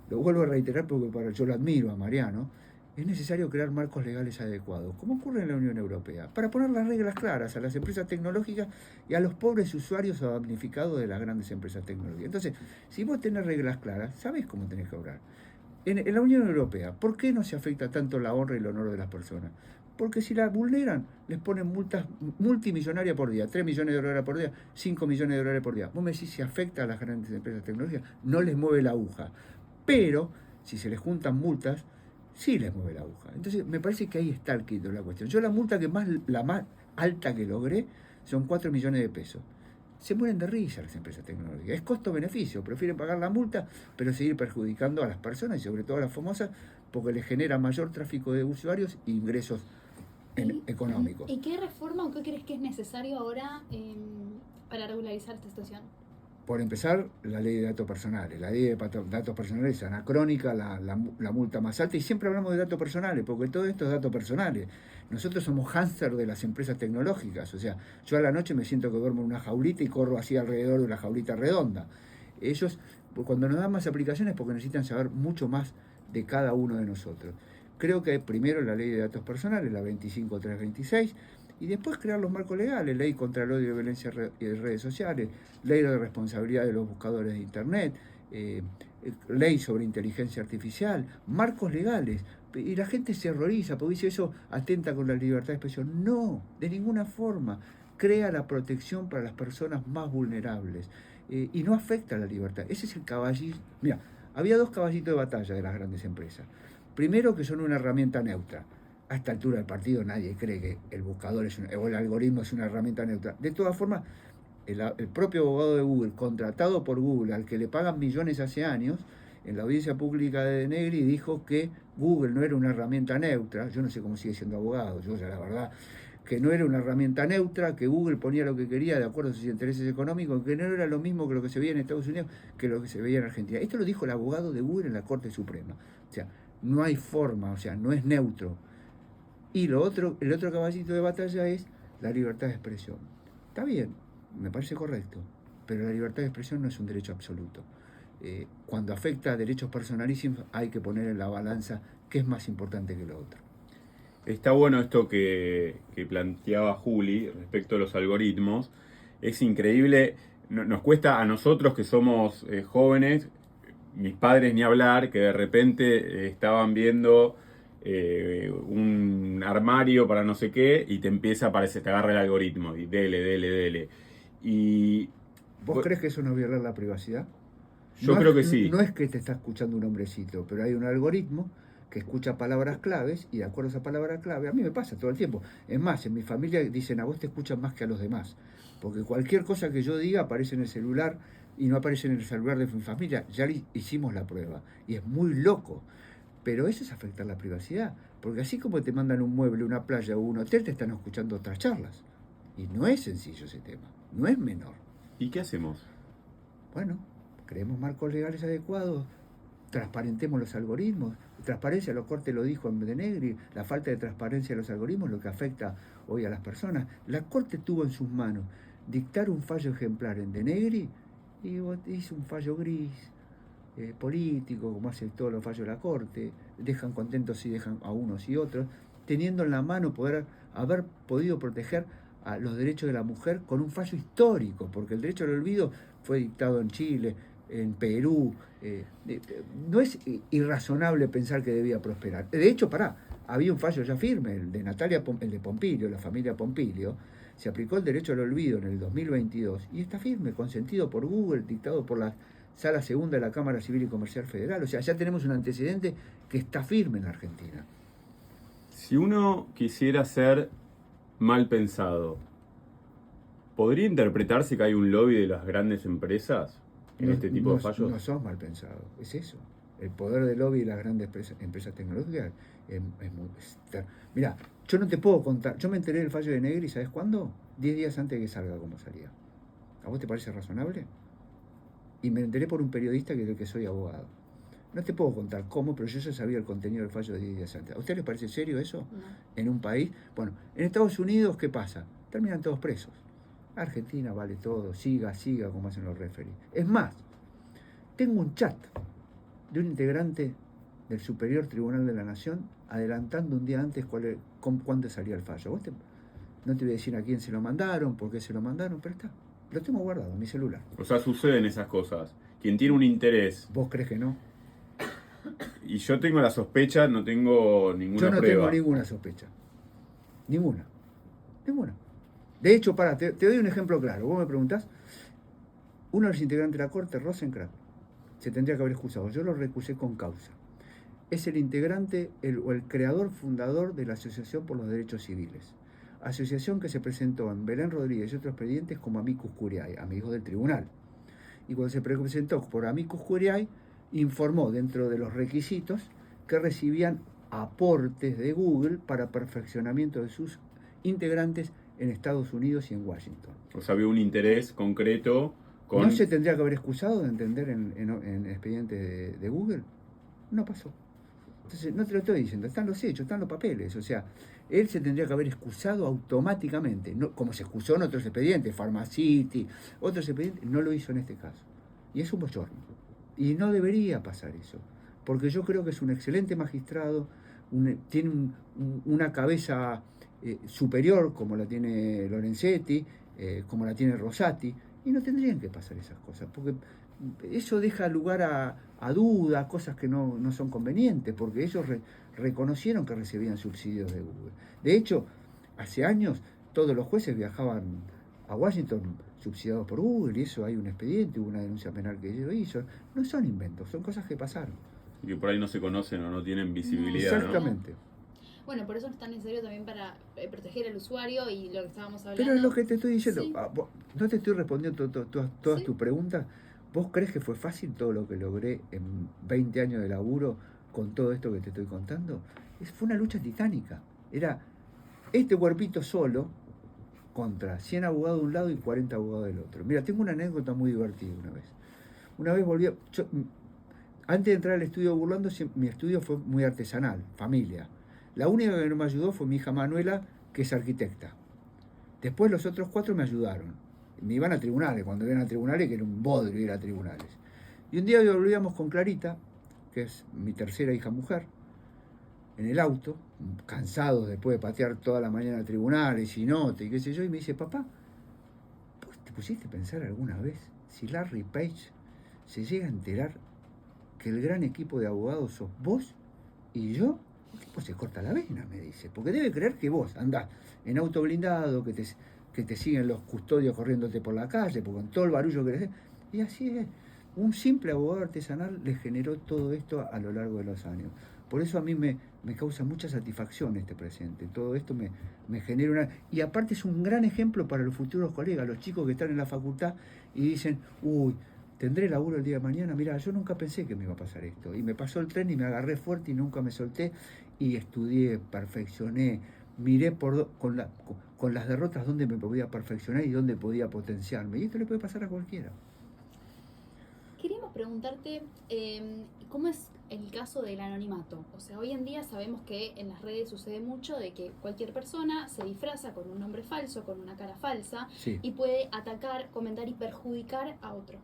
vuelvo a reiterar porque yo lo admiro a Mariano, es necesario crear marcos legales adecuados, como ocurre en la Unión Europea, para poner las reglas claras a las empresas tecnológicas y a los pobres usuarios o damnificados de las grandes empresas tecnológicas. Entonces, si vos tenés reglas claras, sabés cómo tenés que obrar. En la Unión Europea, ¿por qué no se afecta tanto la honra y el honor de las personas? Porque si la vulneran, les ponen multas multimillonarias por día, 3 millones de dólares por día, 5 millones de dólares por día. Vos me decís si afecta a las grandes empresas tecnológicas, no les mueve la aguja. Pero, si se les juntan multas, sí les mueve la aguja. Entonces, me parece que ahí está el quid de la cuestión. Yo la multa la más alta que logré son 4 millones de pesos. Se mueren de risa las empresas tecnológicas. Es costo-beneficio. Prefieren pagar la multa, pero seguir perjudicando a las personas y sobre todo a las famosas, porque les genera mayor tráfico de usuarios e ingresos económicos. ¿Y qué reforma o qué crees que es necesario ahora para regularizar esta situación? Por empezar, la ley de datos personales. La ley de datos personales es anacrónica, la multa más alta, y siempre hablamos de datos personales, porque todo esto es datos personales. Nosotros somos hámster de las empresas tecnológicas, o sea, yo a la noche me siento que duermo en una jaulita y corro así alrededor de una jaulita redonda. Ellos, cuando nos dan más aplicaciones, porque necesitan saber mucho más de cada uno de nosotros. Creo que primero la ley de datos personales, la 25326, y después crear los marcos legales, ley contra el odio y violencia en redes sociales, ley de responsabilidad de los buscadores de Internet, ley sobre inteligencia artificial, marcos legales. Y la gente se horroriza porque dice eso atenta con la libertad de expresión. No, de ninguna forma. Crea la protección para las personas más vulnerables y no afecta a la libertad. Ese es el caballito. Mira, había 2 caballitos de batalla de las grandes empresas. Primero, que son una herramienta neutra. A esta altura del partido nadie cree que el buscador o el algoritmo es una herramienta neutra. De todas formas, el propio abogado de Google, contratado por Google, al que le pagan millones hace años, en la audiencia pública de Negri dijo que Google no era una herramienta neutra. Yo no sé cómo sigue siendo abogado, yo ya la verdad, que no era una herramienta neutra, que Google ponía lo que quería de acuerdo a sus intereses económicos, que no era lo mismo que lo que se veía en Estados Unidos que lo que se veía en Argentina. Esto lo dijo el abogado de Google en la Corte Suprema. O sea, no hay forma, o sea, no es neutro. Y el otro caballito de batalla es la libertad de expresión. Está bien, me parece correcto, pero la libertad de expresión no es un derecho absoluto. Cuando afecta a derechos personalísimos hay que poner en la balanza qué es más importante que lo otro. Está bueno esto que planteaba Juli respecto a los algoritmos. Es increíble, nos cuesta a nosotros que somos jóvenes, mis padres ni hablar, que de repente estaban viendo un armario para no sé qué y te empieza a aparecer, te agarra el algoritmo y dele. Y ¿Vos crees que eso no viola la privacidad? Yo creo que sí. No es que te está escuchando un hombrecito, pero hay un algoritmo que escucha palabras claves y de acuerdo a esa palabra clave, a mí me pasa todo el tiempo. Es más, en mi familia dicen a vos te escuchan más que a los demás, porque cualquier cosa que yo diga aparece en el celular y no aparece en el celular de mi familia. Ya hicimos la prueba y es muy loco. Pero eso es afectar la privacidad, porque así como te mandan un mueble, una playa o un hotel, te están escuchando otras charlas. Y no es sencillo ese tema, no es menor. ¿Y qué hacemos? Bueno, creemos marcos legales adecuados, transparentemos los algoritmos. Transparencia, los Corte lo dijo en de Negri, la falta de transparencia de los algoritmos, lo que afecta hoy a las personas. La Corte tuvo en sus manos dictar un fallo ejemplar en de Negri y hizo un fallo gris, político, como hace todos los fallos de la Corte, dejan contentos y dejan a unos y otros, teniendo en la mano poder haber podido proteger a los derechos de la mujer con un fallo histórico, porque el derecho al olvido fue dictado en Chile, en Perú. No es irrazonable pensar que debía prosperar. De hecho, había un fallo ya firme, el de Pompilio, la familia Pompilio. Se aplicó el derecho al olvido en el 2022 y está firme, consentido por Google, dictado por la Sala Segunda de la Cámara Civil y Comercial Federal. O sea, ya tenemos un antecedente que está firme en la Argentina. Si uno quisiera ser mal pensado, ¿podría interpretarse que hay un lobby de las grandes empresas en este tipo de fallos? No sos mal pensado, es eso. El poder del lobby de las grandes empresas tecnológicas es muy... Mirá, yo no te puedo contar, yo me enteré del fallo de Negri, ¿sabes cuándo? 10 días antes de que salga como salía. ¿A vos te parece razonable? Y me enteré por un periodista que soy abogado. No te puedo contar cómo, pero yo ya sabía el contenido del fallo de 10 días antes. ¿A usted les parece serio eso? No. En un país... Bueno, en Estados Unidos, ¿qué pasa? Terminan todos presos. Argentina vale todo, siga, como hacen los referees. Es más, tengo un chat de un integrante del Superior Tribunal de la Nación adelantando un día antes cuándo salía el fallo. No te voy a decir a quién se lo mandaron, por qué se lo mandaron, pero está. Lo tengo guardado en mi celular. O sea, suceden esas cosas. Quien tiene un interés... ¿Vos crees que no? Y yo tengo la sospecha, no tengo ninguna Yo no prueba. tengo ninguna sospecha. Ninguna. De hecho, te doy un ejemplo claro. Vos me preguntás, uno de los integrantes de la Corte, Rosenkrantz, se tendría que haber excusado. Yo lo recusé con causa. Es el integrante o el creador fundador de la Asociación por los Derechos Civiles. Asociación que se presentó en Belén Rodríguez y otros expedientes como amicus curiae, amigos del tribunal. Y cuando se presentó por amicus curiae, informó dentro de los requisitos que recibían aportes de Google para perfeccionamiento de sus integrantes en Estados Unidos y en Washington. O sea, había un interés concreto con... ¿No se tendría que haber excusado de entender en expedientes de Google? No pasó. Entonces, no te lo estoy diciendo, están los hechos, están los papeles. O sea, él se tendría que haber excusado automáticamente, no, como se excusó en otros expedientes, Pharmacity, otros expedientes, no lo hizo en este caso. Y es un bochorno. Y no debería pasar eso, porque yo creo que es un excelente magistrado, tiene una cabeza superior, como la tiene Lorenzetti, como la tiene Rosati, y no tendrían que pasar esas cosas, porque eso deja lugar a dudas, cosas que no son convenientes, porque ellos reconocieron que recibían subsidios de Google. De hecho, hace años todos los jueces viajaban a Washington subsidiados por Google, y eso hay un expediente, hubo una denuncia penal que ellos hizo. No son inventos, son cosas que pasaron. Y que por ahí no se conocen o no tienen visibilidad. Exactamente. ¿No? Bueno, por eso es tan necesario también para proteger al usuario y lo que estábamos hablando. Pero es lo que te estoy diciendo. Sí. No te estoy respondiendo todas Sí. tus preguntas. ¿Vos crees que fue fácil todo lo que logré en 20 años de laburo con todo esto que te estoy contando? Fue una lucha titánica. Era este cuerpito solo contra 100 abogados de un lado y 40 abogados del otro. Mira, tengo una anécdota muy divertida una vez. Una vez volví antes de entrar al estudio Burlando, mi estudio fue muy artesanal, familia. La única que no me ayudó fue mi hija Manuela, que es arquitecta. Después los otros 4 me ayudaron. Me iban a tribunales, cuando iban a tribunales, que era un bodrio ir a tribunales. Y un día volvíamos con Clarita, que es mi tercera hija mujer, en el auto, cansados después de patear toda la mañana a tribunales y nota y qué sé yo, y me dice, papá, ¿vos te pusiste a pensar alguna vez si Larry Page se llega a enterar que el gran equipo de abogados sos vos y yo? El tipo se corta la vena, me dice, porque debe creer que vos andás en auto blindado, que te siguen los custodios corriéndote por la calle, porque con todo el barullo que les... Y así es. Un simple abogado artesanal le generó todo esto a lo largo de los años. Por eso a mí me causa mucha satisfacción este presente. Todo esto me genera una... Y aparte es un gran ejemplo para los futuros colegas, los chicos que están en la facultad y dicen, uy, ¿tendré laburo el día de mañana? Mirá, yo nunca pensé que me iba a pasar esto. Y me pasó el tren y me agarré fuerte y nunca me solté. Y estudié, perfeccioné, miré con las derrotas dónde me podía perfeccionar y dónde podía potenciarme. Y esto le puede pasar a cualquiera. Queríamos preguntarte cómo es el caso del anonimato. O sea, hoy en día sabemos que en las redes sucede mucho de que cualquier persona se disfraza con un nombre falso, con una cara falsa, Sí. y puede atacar, comentar y perjudicar a otro.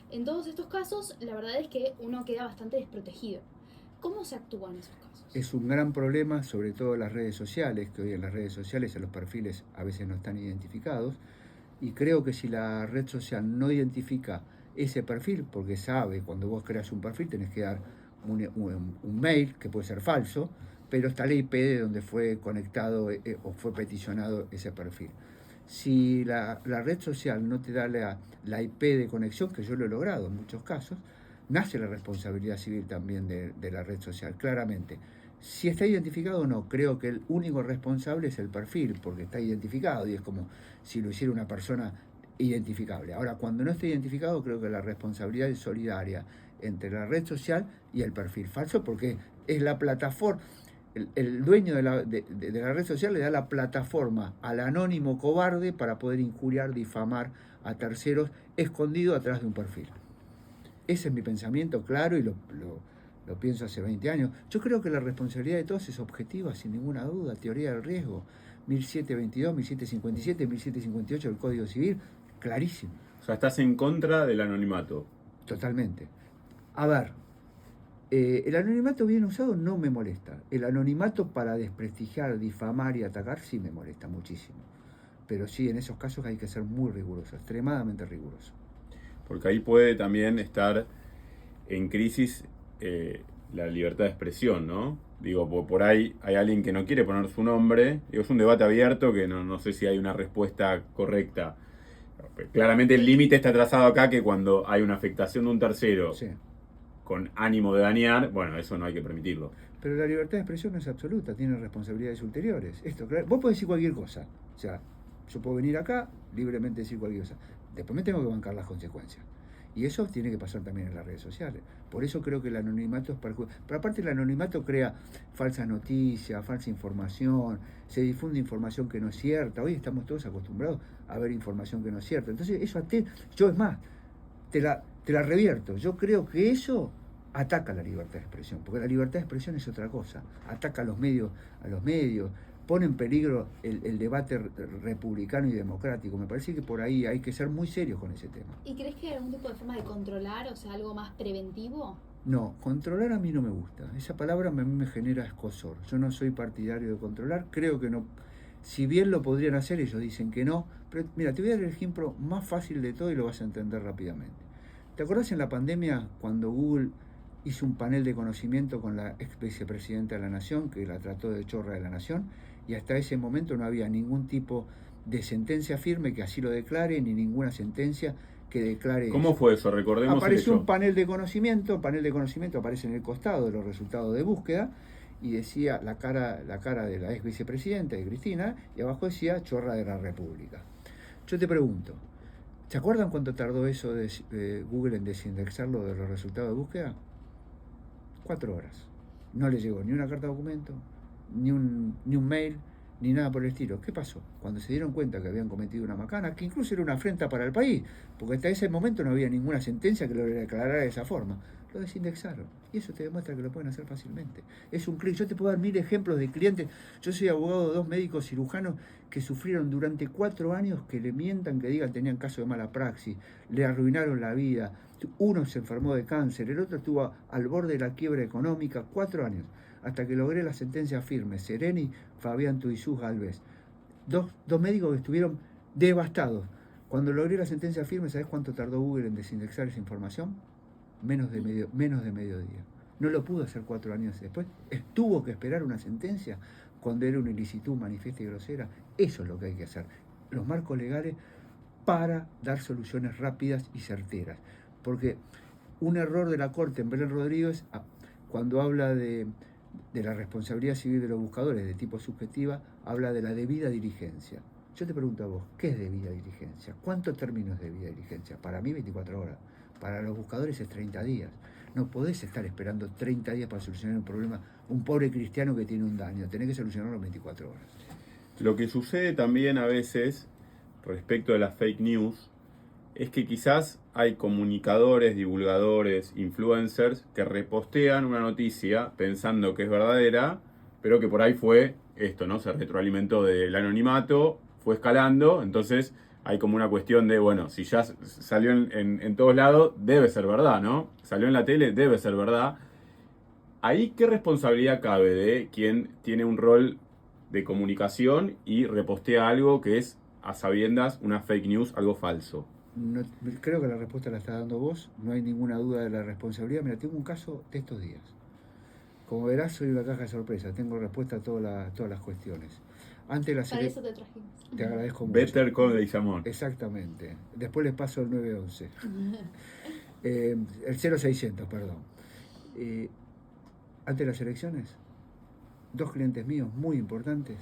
En todos estos casos, la verdad es que uno queda bastante desprotegido. ¿Cómo se actúa en esos casos? Es un gran problema, sobre todo en las redes sociales, que hoy en las redes sociales los perfiles a veces no están identificados, y creo que si la red social no identifica ese perfil, porque sabe, cuando vos creas un perfil tenés que dar un mail, que puede ser falso, pero está la IP de donde fue conectado o fue peticionado ese perfil. Si la red social no te da la IP de conexión, que yo lo he logrado en muchos casos, nace la responsabilidad civil también de la red social, claramente. Si está identificado o no, creo que el único responsable es el perfil, porque está identificado y es como si lo hiciera una persona identificable. Ahora, cuando no está identificado, creo que la responsabilidad es solidaria entre la red social y el perfil falso, porque es la plataforma, el dueño de la red social le da la plataforma al anónimo cobarde para poder injuriar, difamar a terceros escondido atrás de un perfil. Ese es mi pensamiento claro y lo pienso hace 20 años. Yo creo que la responsabilidad de todos es objetiva, sin ninguna duda, teoría del riesgo. 1722, 1757, 1758 del Código Civil, clarísimo. O sea, estás en contra del anonimato. Totalmente. A ver, el anonimato bien usado no me molesta. El anonimato para desprestigiar, difamar y atacar sí me molesta muchísimo. Pero sí, en esos casos hay que ser muy riguroso, extremadamente riguroso. Porque ahí puede también estar en crisis la libertad de expresión, ¿no? Digo, por ahí hay alguien que no quiere poner su nombre. Digo, es un debate abierto que no sé si hay una respuesta correcta. Claramente el límite está trazado acá, que cuando hay una afectación de un tercero Sí. con ánimo de dañar, bueno, eso no hay que permitirlo. Pero la libertad de expresión no es absoluta, tiene responsabilidades ulteriores. Esto, claro, vos podés decir cualquier cosa. O sea, yo puedo venir acá, libremente decir cualquier cosa. Después me tengo que bancar las consecuencias. Y eso tiene que pasar también en las redes sociales. Por eso creo que el anonimato es perjudicial. Pero aparte el anonimato crea falsas noticias, falsa información, se difunde información que no es cierta. Hoy estamos todos acostumbrados a ver información que no es cierta. Entonces eso yo es más, te la revierto. Yo creo que eso ataca la libertad de expresión, porque la libertad de expresión es otra cosa. Ataca a los medios, pone en peligro el debate republicano y democrático. Me parece que por ahí hay que ser muy serios con ese tema. ¿Y crees que hay algún tipo de forma de controlar, o sea, algo más preventivo? No, controlar a mí no me gusta. Esa palabra a mí me genera escozor. Yo no soy partidario de controlar, creo que no. Si bien lo podrían hacer, ellos dicen que no. Pero mira, te voy a dar el ejemplo más fácil de todo y lo vas a entender rápidamente. ¿Te acordás en la pandemia cuando Google hizo un panel de conocimiento con la ex vicepresidenta de la Nación, que la trató de chorra de la Nación? Y hasta ese momento no había ningún tipo de sentencia firme que así lo declare, ni ninguna sentencia que declare. ¿Cómo eso. fue eso? Recordemos. Apareció un panel de conocimiento aparece en el costado de los resultados de búsqueda, y decía la cara de la ex vicepresidenta, de Cristina, y abajo decía chorra de la República. Yo te pregunto, ¿se acuerdan cuánto tardó eso de Google en desindexarlo de los resultados de búsqueda? 4 horas. No le llegó ni una carta de documento, ni un mail, ni nada por el estilo. ¿Qué pasó? Cuando se dieron cuenta que habían cometido una macana, que incluso era una afrenta para el país, porque hasta ese momento no había ninguna sentencia que lo declarara de esa forma, lo desindexaron. Y eso te demuestra que lo pueden hacer fácilmente. Es un clic. Yo te puedo dar 1000 ejemplos de clientes. Yo soy abogado de 2 médicos cirujanos que sufrieron durante 4 años que le mientan, que digan tenían caso de mala praxis, le arruinaron la vida. Uno se enfermó de cáncer, el otro estuvo al borde de la quiebra económica, 4 años, hasta que logré la sentencia firme. Sereni, Fabián Tuizú Galvez. Dos médicos que estuvieron devastados. Cuando logré la sentencia firme, ¿sabes cuánto tardó Google en desindexar esa información? Menos de medio día. No lo pudo hacer 4 años después. Tuvo que esperar una sentencia cuando era una ilicitud manifiesta y grosera. Eso es lo que hay que hacer. Los marcos legales para dar soluciones rápidas y certeras. Porque un error de la Corte en Belén Rodríguez, cuando habla de la responsabilidad civil de los buscadores de tipo subjetiva, habla de la debida diligencia. Yo te pregunto a vos, ¿qué es debida diligencia? ¿Cuántos términos de debida diligencia? Para mí 24 horas. Para los buscadores es 30 días. No podés estar esperando 30 días para solucionar un problema. Un pobre cristiano que tiene un daño. Tenés que solucionarlo en 24 horas. Lo que sucede también a veces respecto de las fake news es que quizás hay comunicadores, divulgadores, influencers que repostean una noticia pensando que es verdadera, pero que por ahí fue esto, ¿no? Se retroalimentó del anonimato, fue escalando, entonces hay como una cuestión de, bueno, si ya salió en todos lados, debe ser verdad, ¿no? Salió en la tele, debe ser verdad. Ahí, ¿qué responsabilidad cabe de quien tiene un rol de comunicación y repostea algo que es, a sabiendas, una fake news, algo falso? No, creo que la respuesta la está dando vos, no hay ninguna duda de la responsabilidad. Mira, tengo un caso de estos días. Como verás, soy una caja de sorpresa, tengo respuesta a todas las cuestiones. Antes la Para eso te trajimos. Te agradezco mucho. Better Call Leguizamón. Exactamente. Después les paso el 911. El 0600, perdón. Antes de las elecciones, 2 clientes míos muy importantes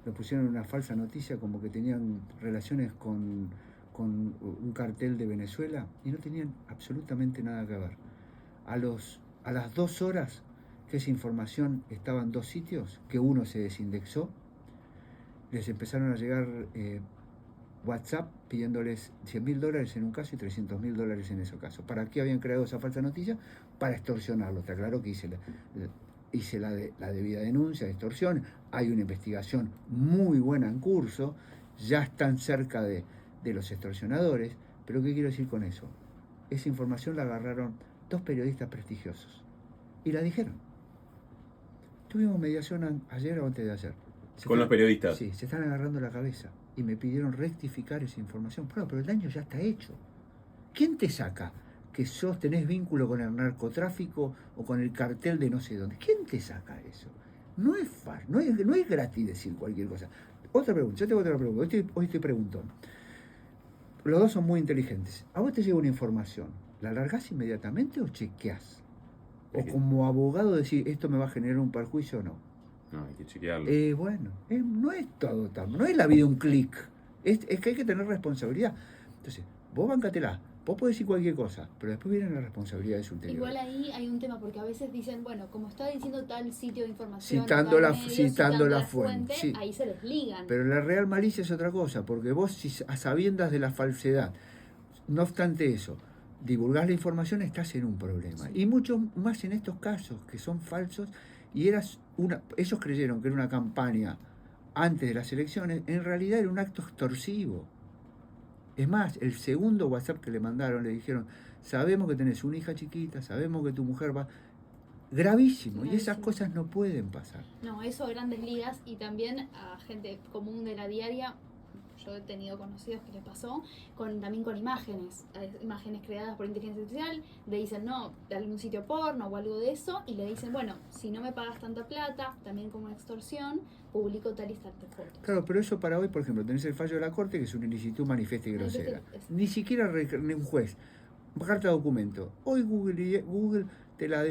me pusieron una falsa noticia como que tenían relaciones con un cartel de Venezuela y no tenían absolutamente nada que ver. A las 2 horas que esa información estaba en 2 sitios, que uno se desindexó, les empezaron a llegar WhatsApp pidiéndoles $100.000 en un caso y $300.000 en ese caso. ¿Para qué habían creado esa falsa noticia? Para extorsionarlo. Te aclaro que hice la debida denuncia de extorsión. hay una investigación muy buena en curso, ya están cerca de los extorsionadores, pero ¿qué quiero decir con eso? Esa información la agarraron 2 periodistas prestigiosos y la dijeron. Tuvimos mediación ayer o antes de ayer. ¿Con los periodistas? Sí, se están agarrando la cabeza y me pidieron rectificar esa información. Bueno, pero el daño ya está hecho. ¿Quién te saca que tenés vínculo con el narcotráfico o con el cartel de no sé dónde? ¿Quién te saca eso? No es fácil, no es gratis decir cualquier cosa. Otra pregunta, yo tengo otra pregunta. Hoy te pregunto. Los dos son muy inteligentes. A vos te llega una información, ¿la largás inmediatamente o chequeás? O como abogado decir, ¿esto me va a generar un perjuicio o no? No, hay que chequearlo. Bueno, no es todo no es la vida un clic. Es que hay que tener responsabilidad. Entonces, vos bancatela. Vos podés decir cualquier cosa, pero después vienen las responsabilidades ulteriores. Igual ahí hay un tema, porque a veces dicen, bueno, como está diciendo tal sitio de información, citando la fuente, sí. ahí se desligan. Pero la real malicia es otra cosa, porque vos, si a sabiendas de la falsedad, no obstante eso, divulgás la información, estás en un problema. Y mucho más en estos casos que son falsos, y ellos creyeron que era una campaña antes de las elecciones, en realidad era un acto extorsivo. Es más, el segundo WhatsApp que le mandaron, le dijeron, sabemos que tenés una hija chiquita, sabemos que tu mujer va... Gravísimo, y esas cosas no pueden pasar. No, eso a grandes ligas, y también a gente común de la diaria. Yo he tenido conocidos que les pasó, también con imágenes creadas por inteligencia artificial. Le dicen, no, de algún sitio porno o algo de eso, y le dicen, bueno, si no me pagas tanta plata, también como una extorsión, publico tal y tal fotos. Claro, pero eso para hoy, por ejemplo, tenés el fallo de la Corte, que es una ilicitud manifiesta y grosera. Ni siquiera un juez. Carta de documento. Hoy Google te la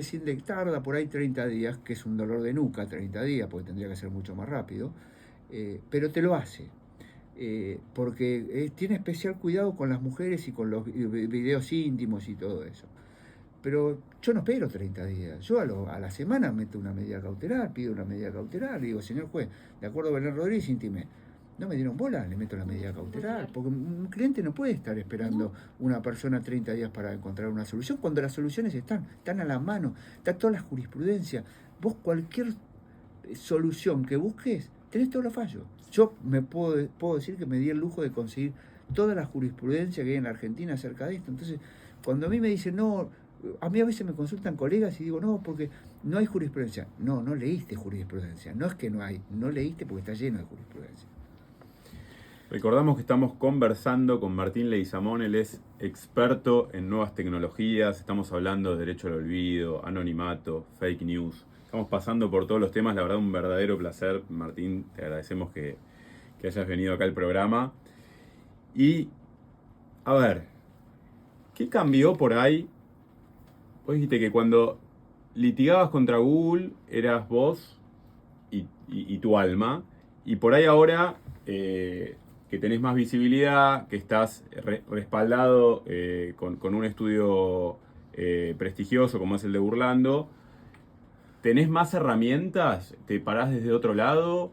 tarda por ahí 30 días, que es un dolor de nuca, 30 días, porque tendría que ser mucho más rápido, pero te lo hace. Porque tiene especial cuidado con las mujeres y con los videos íntimos y todo eso. Pero yo no espero 30 días. Yo a la semana meto una medida cautelar, pido una medida cautelar, y digo, señor juez, de acuerdo a Belén Rodríguez, intimé. No me dieron bola, le meto la medida cautelar. Porque un cliente no puede estar esperando una persona 30 días para encontrar una solución, cuando las soluciones están a la mano, está toda la jurisprudencia. Vos cualquier solución que busques, tenés todos los fallos. Yo puedo decir que me di el lujo de conseguir toda la jurisprudencia que hay en la Argentina acerca de esto. Entonces, cuando a mí me dicen, no, a mí a veces me consultan colegas y digo, no, porque no hay jurisprudencia. No leíste jurisprudencia. No es que no hay, no leíste porque está lleno de jurisprudencia. Recordamos que estamos conversando con Martín Leguizamón. Él es experto en nuevas tecnologías. Estamos hablando de derecho al olvido, anonimato, fake news. Estamos pasando por todos los temas. La verdad, un verdadero placer, Martín. Te agradecemos que hayas venido acá al programa. Y, a ver, ¿qué cambió por ahí? Vos dijiste que cuando litigabas contra Google eras vos y tu alma. Y por ahí ahora... que tenés más visibilidad, que estás respaldado con un estudio prestigioso como es el de Burlando, ¿tenés más herramientas? ¿Te parás desde otro lado?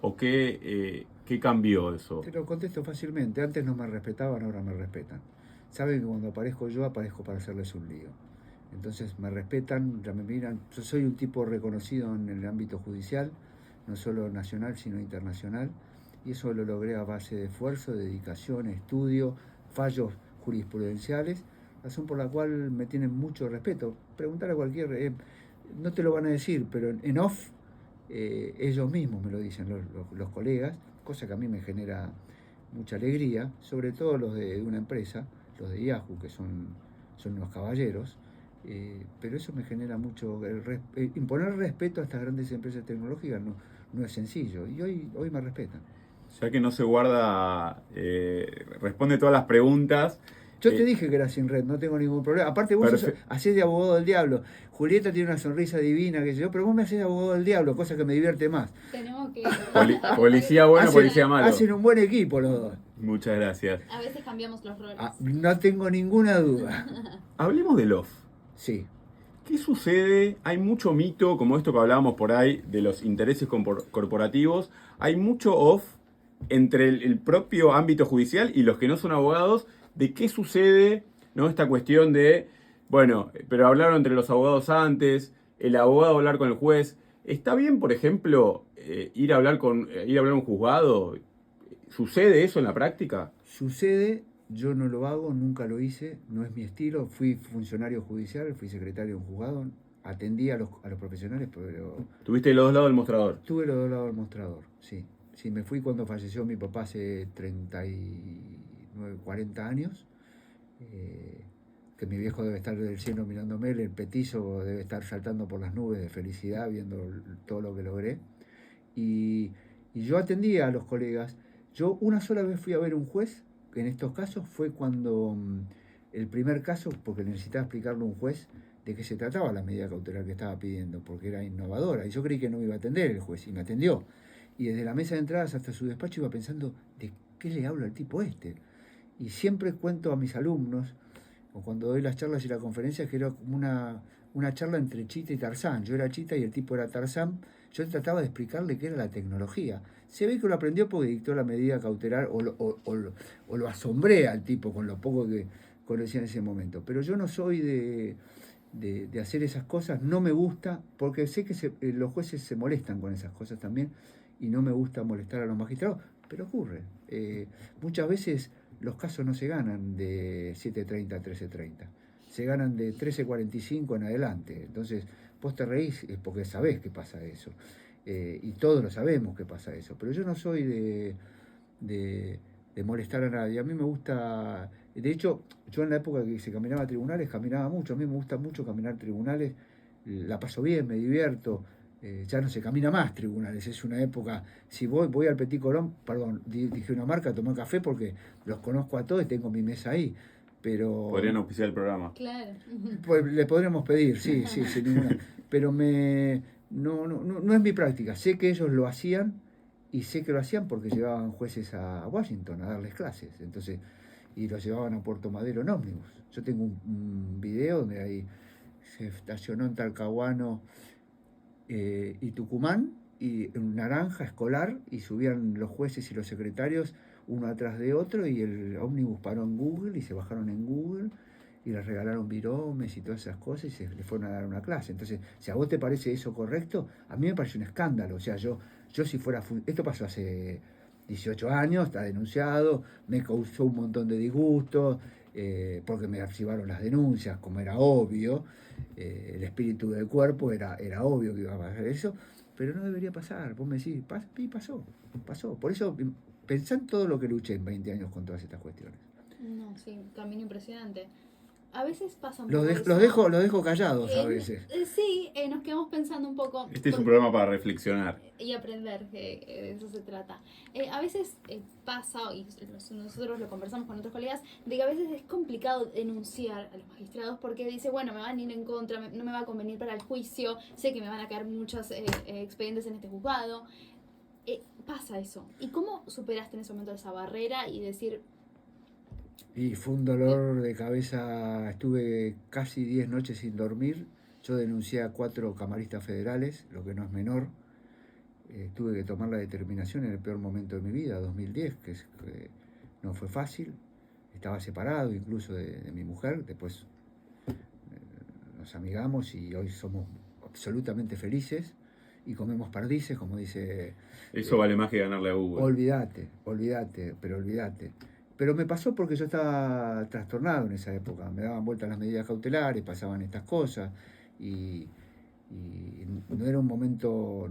¿O qué cambió eso? Te lo contesto fácilmente. Antes no me respetaban, ahora me respetan. Saben que cuando aparezco para hacerles un lío. Entonces me respetan, ya me miran. Yo soy un tipo reconocido en el ámbito judicial, no solo nacional, sino internacional. Y eso lo logré a base de esfuerzo, dedicación, estudio, fallos jurisprudenciales, razón por la cual me tienen mucho respeto. Preguntar a cualquier, no te lo van a decir, pero en off ellos mismos me lo dicen, los colegas, cosa que a mí me genera mucha alegría, sobre todo los de una empresa, los de Yahoo, que son unos caballeros, pero eso me genera mucho, imponer respeto a estas grandes empresas tecnológicas no es sencillo, y hoy me respetan. Ya que no se guarda, responde todas las preguntas. Yo te dije que era sin red, no tengo ningún problema. Aparte vos hacés de abogado del diablo. Julieta tiene una sonrisa divina, pero vos me hacés de abogado del diablo, cosa que me divierte más. Tenemos que... Policía bueno, policía malo. Hacen un buen equipo los dos. Muchas gracias. A veces cambiamos los roles. No tengo ninguna duda. Hablemos del off. Sí. ¿Qué sucede? Hay mucho mito, como esto que hablábamos por ahí, de los intereses corporativos. Hay mucho off entre el propio ámbito judicial y los que no son abogados, de qué sucede, ¿no? Esta cuestión de, bueno, pero hablaron entre los abogados antes, el abogado hablar con el juez, ¿Está bien, por ejemplo, ir a hablar a un juzgado? ¿Sucede eso en la práctica? Sucede, yo no lo hago, nunca lo hice, no es mi estilo. Fui funcionario judicial, fui secretario de un juzgado, atendí a los profesionales, pero ¿Tuviste los dos lados del mostrador? tuve los dos lados del mostrador, sí. Sí, me fui cuando falleció mi papá hace 39, 40 años. Que mi viejo debe estar del cielo mirándome, el petizo debe estar saltando por las nubes de felicidad viendo todo lo que logré. Y yo atendía a los colegas. Yo una sola vez fui a ver un juez, en estos casos fue cuando el primer caso, porque necesitaba explicarle a un juez de qué se trataba la medida cautelar que estaba pidiendo, porque era innovadora. Y yo creí que no me iba a atender el juez, y me atendió. Y desde la mesa de entradas hasta su despacho iba pensando, ¿de qué le hablo al tipo este? Y siempre cuento a mis alumnos, o cuando doy las charlas y las conferencias, que era como una charla entre Chita y Tarzán. Yo era Chita y el tipo era Tarzán. Yo trataba de explicarle qué era la tecnología. Se ve que lo aprendió porque dictó la medida cautelar, o lo asombré al tipo con lo poco que conocía en ese momento. Pero yo no soy de hacer esas cosas, no me gusta, porque sé que los jueces se molestan con esas cosas también, y no me gusta molestar a los magistrados, pero ocurre. Muchas veces los casos no se ganan de 7:30 a 13:30, se ganan de 13:45 en adelante. Entonces, vos te reís porque sabés que pasa eso. Y todos lo sabemos que pasa eso. Pero yo no soy de molestar a nadie. A mí me gusta. De hecho, yo en la época que se caminaba a tribunales, caminaba mucho. A mí me gusta mucho caminar tribunales. La paso bien, me divierto. Ya no se camina más tribunales, es una época. Si voy al Petit Colón, perdón, dije una marca, tomé café porque los conozco a todos y tengo mi mesa ahí. Pero Podrían auspiciar el programa. Claro. pues le podríamos pedir, sí, sin ninguna. Pero no es mi práctica. Sé que ellos lo hacían, y sé que lo hacían porque llevaban jueces a Washington a darles clases. Entonces, y los llevaban a Puerto Madero en ómnibus. Yo tengo un video donde ahí se estacionó en Talcahuano y Tucumán, y en naranja escolar, y subían los jueces y los secretarios uno atrás de otro, y el ómnibus paró en Google y se bajaron en Google y les regalaron viromes y todas esas cosas, y se les fueron a dar una clase. Entonces, si a vos te parece eso correcto, a mí me parece un escándalo. O sea, yo si fuera... Esto pasó hace 18 años, está denunciado, me causó un montón de disgustos, porque me archivaron las denuncias, como era obvio. El espíritu del cuerpo era obvio que iba a pasar eso, pero no debería pasar. Vos me decís, y pasó. Por eso pensá en todo lo que luché en 20 años con todas estas cuestiones. No, sí, un camino impresionante. A veces pasa un Los poco dejo callados a veces. Sí, nos quedamos pensando un poco. Este es un programa para reflexionar. Y aprender, que de eso se trata. A veces pasa, y nosotros lo conversamos con otros colegas, de que a veces es complicado denunciar a los magistrados porque dice, bueno, me van a ir en contra, no me va a convenir para el juicio, sé que me van a caer muchos expedientes en este juzgado. Pasa eso. ¿Y cómo superaste en ese momento esa barrera y decir... Y fue un dolor de cabeza, estuve casi 10 noches sin dormir. Yo denuncié a 4 camaristas federales, lo que no es menor. Tuve que tomar la determinación en el peor momento de mi vida, 2010, que no fue fácil. Estaba separado incluso de mi mujer, después nos amigamos y hoy somos absolutamente felices y comemos perdices, como dice... Eso vale más que ganarle a Google. Olvídate. Pero me pasó porque yo estaba trastornado en esa época. Me daban vueltas las medidas cautelares, pasaban estas cosas, y no era un momento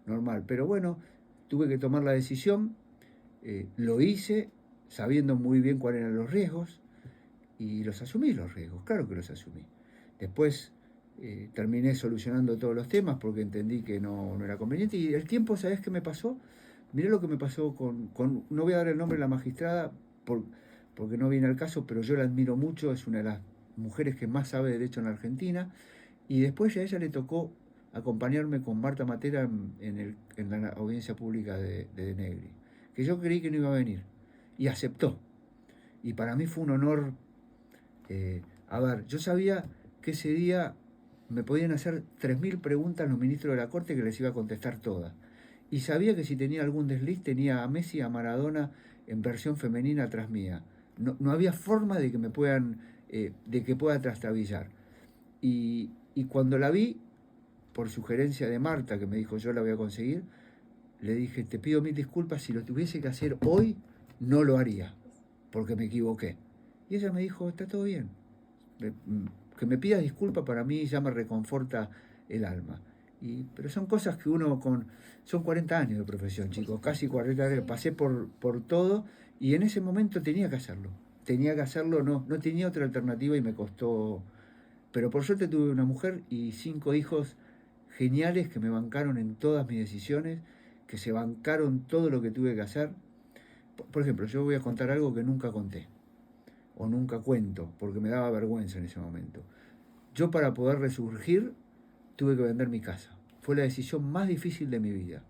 normal. Pero bueno, tuve que tomar la decisión, lo hice sabiendo muy bien cuáles eran los riesgos, y los asumí los riesgos, claro que los asumí. Después terminé solucionando todos los temas porque entendí que no era conveniente, y el tiempo, ¿sabés qué me pasó? Mirá lo que me pasó no voy a dar el nombre de la magistrada porque no viene al caso, pero yo la admiro mucho, es una de las mujeres que más sabe de derecho en la Argentina, y después a ella le tocó acompañarme con Marta Matera en la audiencia pública de Negri, que yo creí que no iba a venir, y aceptó. Y para mí fue un honor. A ver, yo sabía que ese día me podían hacer 3.000 preguntas los ministros de la Corte, que les iba a contestar todas. Y sabía que si tenía algún desliz tenía a Messi y a Maradona en versión femenina atrás mía. No había forma de que me puedan, de que pueda trastabillar. Y cuando la vi, por sugerencia de Marta, que me dijo yo la voy a conseguir, le dije, te pido 1000 disculpas, si lo tuviese que hacer hoy, no lo haría, porque me equivoqué. Y ella me dijo, está todo bien. Que me pidas disculpas para mí ya me reconforta el alma. Pero son cosas que uno son 40 años de profesión, chicos, casi 40 años, pasé por todo y en ese momento tenía que hacerlo. No tenía otra alternativa y me costó. Pero por suerte tuve una mujer y 5 hijos geniales que me bancaron en todas mis decisiones, que se bancaron todo lo que tuve que hacer. Por ejemplo, yo voy a contar algo que nunca conté, o nunca cuento, porque me daba vergüenza en ese momento. Yo, para poder resurgir, tuve que vender mi casa. Fue la decisión más difícil de mi vida.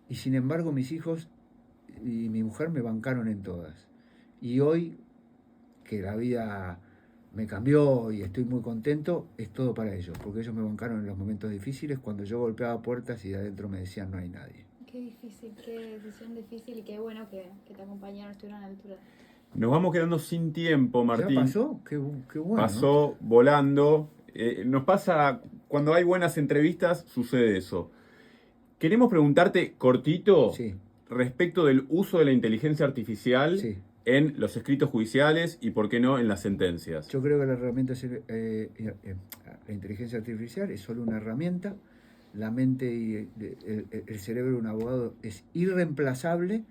Y sin embargo, mis hijos y mi mujer me bancaron en todas. Y hoy, que la vida me cambió y estoy muy contento, es todo para ellos, porque ellos me bancaron en los momentos difíciles, cuando yo golpeaba puertas y de adentro me decían no hay nadie. Qué difícil, qué decisión difícil y qué bueno que te acompañaron, estuvieron a la altura. Nos vamos quedando sin tiempo, Martín. ¿Ya pasó? Qué bueno. Pasó volando. Nos pasa, cuando hay buenas entrevistas, sucede eso. Queremos preguntarte, cortito, Sí. respecto del uso de la inteligencia artificial Sí. en los escritos judiciales y, por qué no, en las sentencias. Yo creo que la herramienta, la inteligencia artificial es solo una herramienta. La mente y el cerebro de un abogado es irreemplazable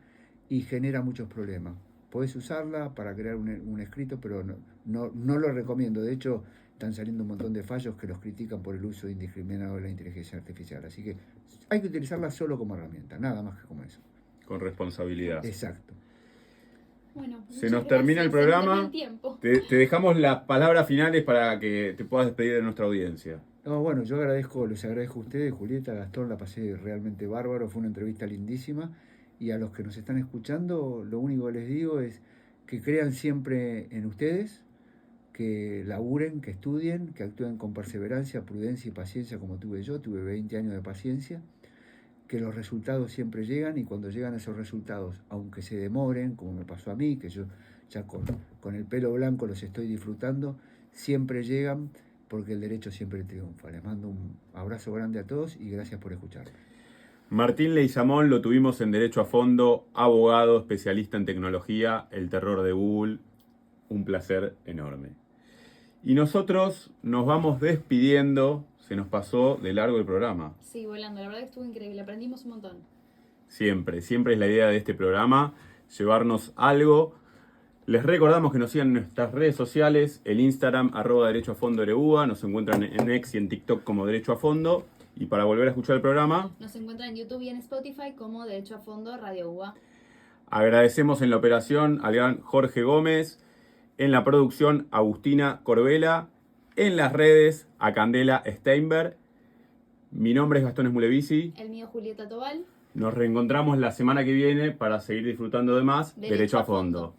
y genera muchos problemas. Podés usarla para crear un escrito, pero no lo recomiendo. De hecho, están saliendo un montón de fallos que los critican por el uso indiscriminado de la inteligencia artificial. Así que hay que utilizarla solo como herramienta, nada más que como eso. Con responsabilidad. Exacto. Bueno, se nos termina el programa. Te dejamos las palabras finales para que te puedas despedir de nuestra audiencia. No, bueno, yo les agradezco a ustedes, Julieta, Gastón, la pasé realmente bárbaro, fue una entrevista lindísima. Y a los que nos están escuchando, lo único que les digo es que crean siempre en ustedes, que laburen, que estudien, que actúen con perseverancia, prudencia y paciencia como tuve yo, tuve 20 años de paciencia, que los resultados siempre llegan y cuando llegan esos resultados, aunque se demoren, como me pasó a mí, que yo ya con el pelo blanco los estoy disfrutando, siempre llegan porque el derecho siempre triunfa. Les mando un abrazo grande a todos y gracias por escucharme. Martín Leizamón lo tuvimos en Derecho a Fondo, abogado, especialista en tecnología, el terror de Google. Un placer enorme. Y nosotros nos vamos despidiendo. Se nos pasó de largo el programa. Sí, volando. La verdad que estuvo increíble. Aprendimos un montón. Siempre es la idea de este programa, llevarnos algo. Les recordamos que nos sigan en nuestras redes sociales, el Instagram, @derechoafondoRUA, nos encuentran en X y en TikTok como Derecho a Fondo. Y para volver a escuchar el programa, nos encuentran en YouTube y en Spotify como Derecho a Fondo Radio UBA. Agradecemos en la operación al gran Jorge Gómez, en la producción Agustina Corbela, en las redes a Candela Steinberg. Mi nombre es Gastón Esmulevisi. El mío Julieta Tobal. Nos reencontramos la semana que viene para seguir disfrutando de más Derecho a Fondo.